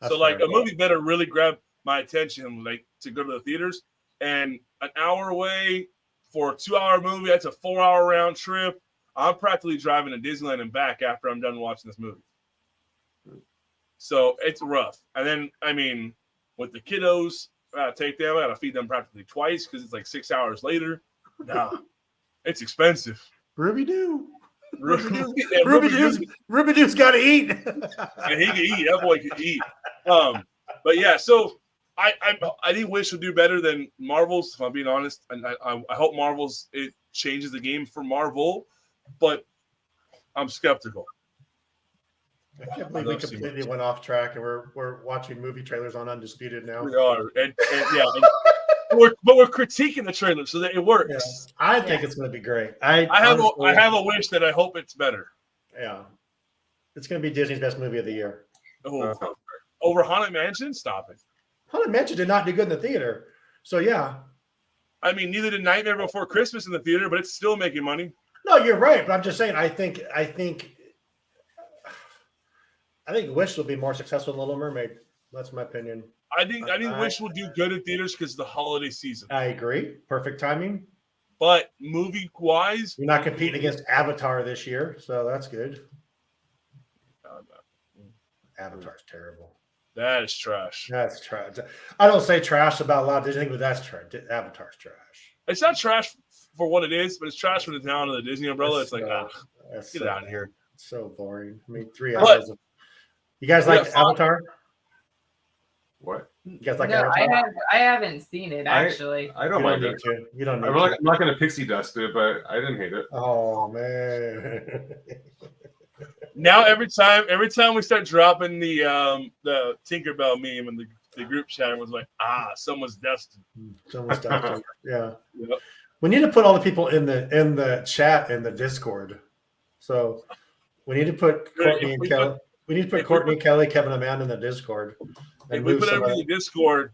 so a movie better really grab my attention, to go to the theaters. And an hour away for a 2-hour movie, that's a 4-hour round trip. I'm practically driving to Disneyland and back after I'm done watching this movie. So it's rough. And then, with the kiddos, I gotta feed them practically twice because it's 6 hours later. Nah, it's expensive. Ruby Doo. Ruby Doo's got to eat. And he can eat. That boy can eat. But yeah, so I think Wish would do better than Marvel's, if I'm being honest. And I hope Marvel's it changes the game for Marvel, but I'm skeptical. I can't believe we completely went off track and we're watching movie trailers on Undisputed now. We are, and we're critiquing the trailer so that it works. Yeah. I think it's going to be great. I have a wish that I hope it's better. Yeah, it's going to be Disney's best movie of the year. Over Haunted Mansion? Stop it. Haunted Mansion did not do good in the theater. So, yeah. Neither did Nightmare Before Christmas in the theater, but it's still making money. No, you're right. But I'm just saying, I think Wish will be more successful than Little Mermaid. That's my opinion. I think Wish will do good in theaters because of the holiday season. I agree. Perfect timing. But movie-wise... You're not competing against Avatar this year, so that's good. Avatar's terrible. That is trash. That's trash. I don't say trash about a lot of Disney, but that's trash. Avatar's trash. It's not trash for what it is, but it's trash for the town of the Disney umbrella. It's get out of here. It's so boring. 3 hours. You guys like Avatar? What? You guys like Avatar? I haven't seen it, actually. I don't mind it. You don't need I'm not going to pixie dust it, but I didn't hate it. Oh, man. Now every time we start dropping the Tinkerbell meme in the group chat, was like, someone's destined. Someone's destined. Yeah. Yep. We need to put all the people in the chat in the Discord. So we need to put Courtney and Kelly. We need to put Courtney, Kelly, Kevin, Amanda in the Discord. If we put everybody in the Discord,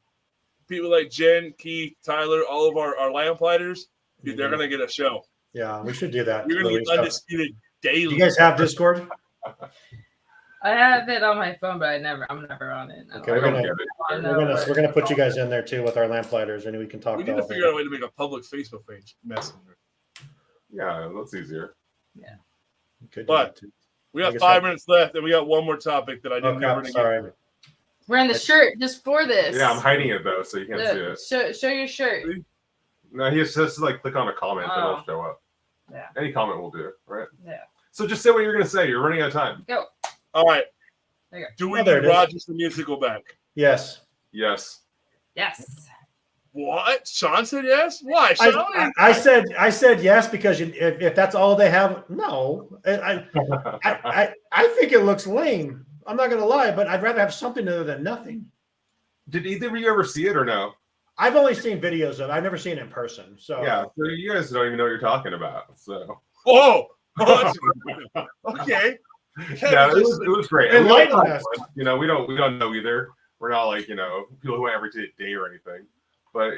people like Jen, Keith, Tyler, all of our lamplighters, dude, they're gonna get a show. Yeah, we should do that. We're gonna get Undisputed daily. You guys have Discord? I have it on my phone, but I'm never on it. Okay, we're gonna put you guys in there too with our lamplighters, and we can talk. We need to figure out a way to make a public Facebook page. Messenger. Yeah, that's easier. Yeah. But we got 5 minutes left, and we got one more topic that I didn't cover. Sorry. Wearing the shirt just for this. Yeah, I'm hiding it though, so you can't see it. Show your shirt. No, he just has to like click on a comment and it'll show up. Yeah. Any comment will do, right? Yeah. So just say what you're gonna say. You're running out of time. Go. All right. There you go. Do we need Rogers the musical back? Yes. Yes. Yes. What? Sean said yes. Why? Sean? I said yes because if that's all they have, no. I think it looks lame. I'm not gonna lie, but I'd rather have something other than nothing. Did either of you ever see it or no? I've only seen videos of it. I've never seen it in person. So yeah, so you guys don't even know what you're talking about. So okay. Yeah, it was great. Enlighten us. You know, we don't know either. We're not like, people who every day or anything. But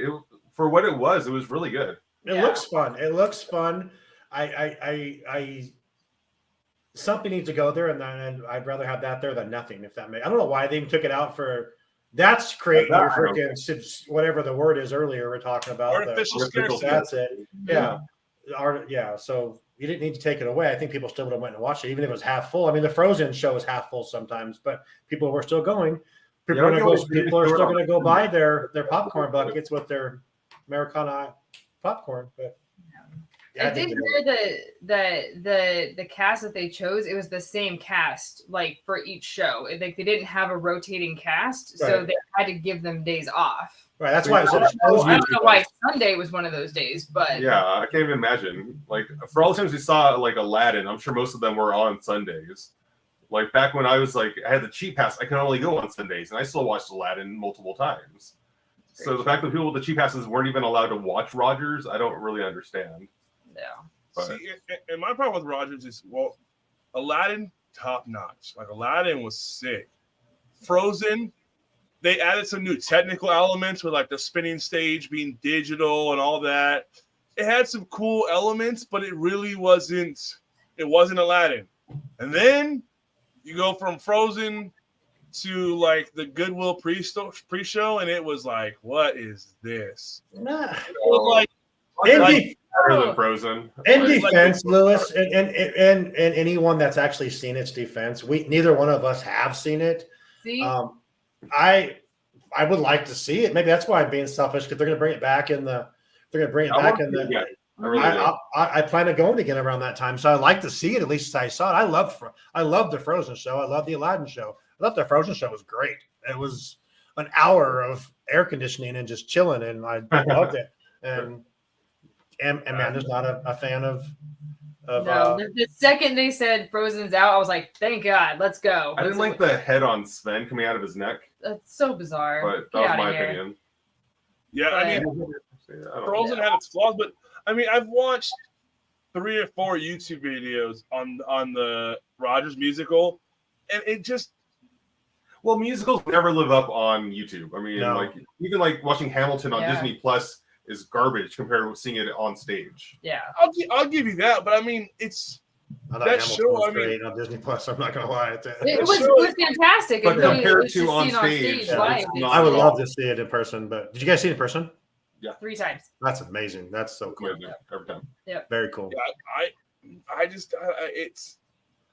for what it was really good. It looks fun. It looks fun. I something needs to go there, and I'd rather have that there than nothing. If that may, I don't know why they even took it out for. That's creating your freaking whatever the word is earlier we're talking about. Artificial scarcity. That's it. Yeah. So you didn't need to take it away. I think people still would have went and watched it, even if it was half full. I mean, the Frozen show is half full sometimes, but people were still going. People are still going to go buy their popcorn buckets with their Americana popcorn. But I did hear that the cast that they chose, it was the same cast like for each show. Like they didn't have a rotating cast, so they had to give them days off. Right, that's why I don't know why Sunday was one of those days, but yeah, I can't even imagine. Like for all the times we saw like Aladdin, I'm sure most of them were on Sundays. Like back when I was like, I had the cheap pass, I could only go on Sundays, and I still watched Aladdin multiple times. So the fact that people with the cheap passes weren't even allowed to watch Rogers, I don't really understand. Yeah. But, see, and my problem with Rogers is, Aladdin, top notch. Like Aladdin was sick. Frozen, they added some new technical elements with like the spinning stage being digital and all that. It had some cool elements, but it really wasn't. It wasn't Aladdin. And then you go from Frozen to like the Goodwill pre-show, and it was like, what is this? Nah. It was better than Frozen. In defense, Lewis, and anyone that's actually seen its defense, neither one of us have seen it. See? I would like to see it. Maybe that's why I'm being selfish, because they're going to bring it back in the. They're going to bring it back in the. Yeah, I plan on going again around that time, so I'd like to see it. At least I saw it. I love the Frozen show. I love the Aladdin show. I thought the Frozen show was great. It was an hour of air conditioning and just chilling, and I loved it. And Amanda's not a fan of no, the second they said Frozen's out, I was like, thank God, let's go. I didn't like the head on Sven coming out of his neck. That's so bizarre. But that was my opinion. Yeah, I mean, Frozen had its flaws, but I mean, I've watched 3 or 4 YouTube videos on the Rogers musical, and it just. Well, musicals never live up on YouTube. I mean, like even like watching Hamilton on Disney Plus is garbage compared to seeing it on stage. Yeah, I'll give you that, but I mean, it's that show. I mean, on Disney Plus. I'm not gonna lie. It was fantastic. But compared to on stage, live, I would love to see it in person. But did you guys see it in person? Yeah, 3 times. That's amazing. That's so cool. Every time. Yeah, very cool. Yeah, I just it's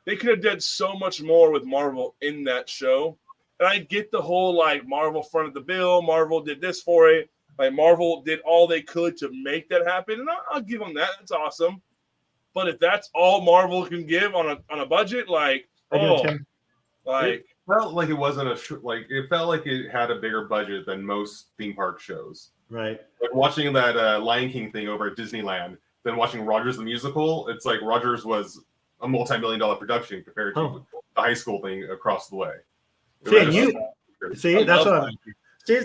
they could have done so much more with Marvel in that show. And I get the whole like Marvel fronted the bill, Marvel did this for it. Like Marvel did all they could to make that happen, and I'll give them that. It's awesome. But if that's all Marvel can give on a budget, like it felt like it wasn't it felt like it had a bigger budget than most theme park shows. Right. Like watching that Lion King thing over at Disneyland, then watching Rogers the musical. It's like Rogers was a multi-million-dollar production compared to the high school thing across the way. See, that's what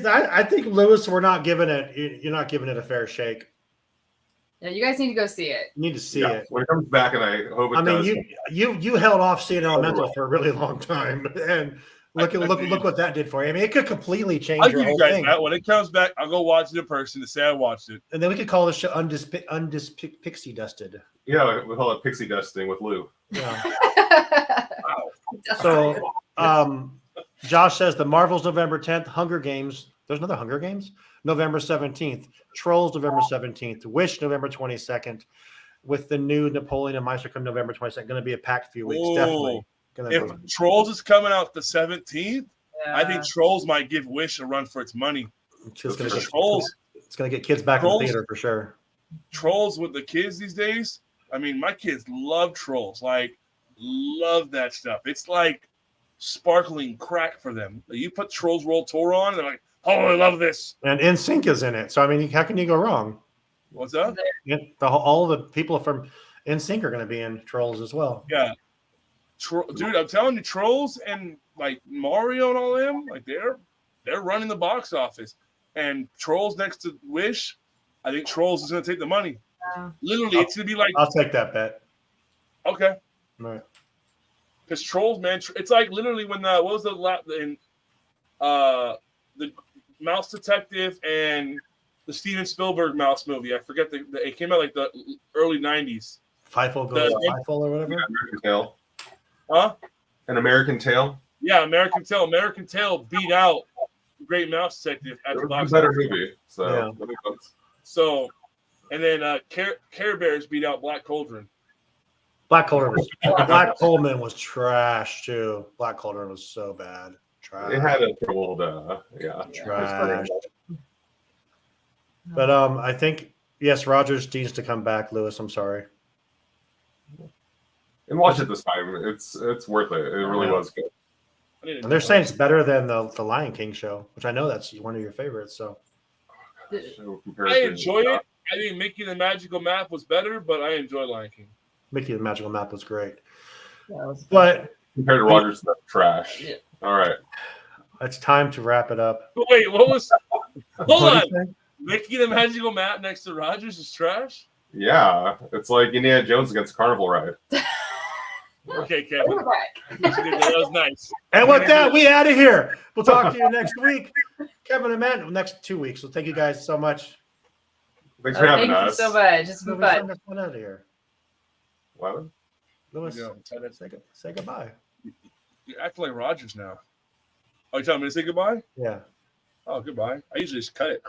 I think, Lewis. You're not giving it a fair shake. Yeah, you guys need to go see it. You need to see it when it comes back, and I hope it does. You held off seeing Elemental for a really long time, and look what that did for you. I mean, it could completely change your whole thing. That. When it comes back, I'll go watch it in person to say I watched it, and then we could call the show Pixie Dusted. Yeah, we call it Pixie Dusting with Lou. Yeah. So, Josh says the Marvels November 10th, Hunger Games. There's another Hunger Games. November 17th, Trolls November 17th, Wish November 22nd, with the new Napoleon and Meister come November 22nd. Going to be a packed few weeks, definitely. If Trolls is coming out the 17th, I think Trolls might give Wish a run for its money. It's going to get kids back in the theater for sure. Trolls with the kids these days. I mean, my kids love Trolls. Like, love that stuff. It's like sparkling crack for them. You put Trolls World Tour on, and they're like, oh, I love this. And NSYNC is in it. So, I mean, how can you go wrong? What's that? All the people from NSYNC are going to be in Trolls as well. Yeah. Dude, I'm telling you, Trolls and like Mario and all them, like they're running the box office. And Trolls next to Wish, I think Trolls is going to take the money. Literally, it's going to be like... I'll take that bet. Okay. All right. Because Trolls, man, it's like literally when what was the Mouse Detective and the Steven Spielberg Mouse movie. I forget it came out like the early 90s. Fievel goes Fievel or whatever. Yeah, American Tail. Huh? An American Tail. Yeah, American Tail. American Tail beat out Great Mouse Detective at the box. It was a better movie. So, yeah. So, and then Care Bears beat out Black Cauldron. Black Coleman was trash too. Black Cauldron was so bad. Trash. It had a troubled, trash. But I think yes, Rogers needs to come back. Lewis, I'm sorry. And watch it this time. It's worth it. It really was good. And they're saying it's better than the Lion King show, which I know that's one of your favorites. So I enjoy it. I think Mickey the Magical Map was better, but I enjoy Lion King. Mickey the Magical Map was great. But compared to Rogers, that's trash. Yeah. All right. It's time to wrap it up. Wait, what was... Hold on. Mickey the Magical Map next to Rogers is trash? Yeah. It's like Indiana Jones against Carnival Ride. Okay, Kevin. That was nice. And with that, we out of here. We'll talk to you next week. Kevin and Matt, next 2 weeks. So thank you guys so much. Thanks for having us. Thank you so much. It's been fun. Out of here. What? Lewis, say goodbye. You act like Rogers now. Oh, you telling me to say goodbye? Yeah. Oh, goodbye. I usually just cut it.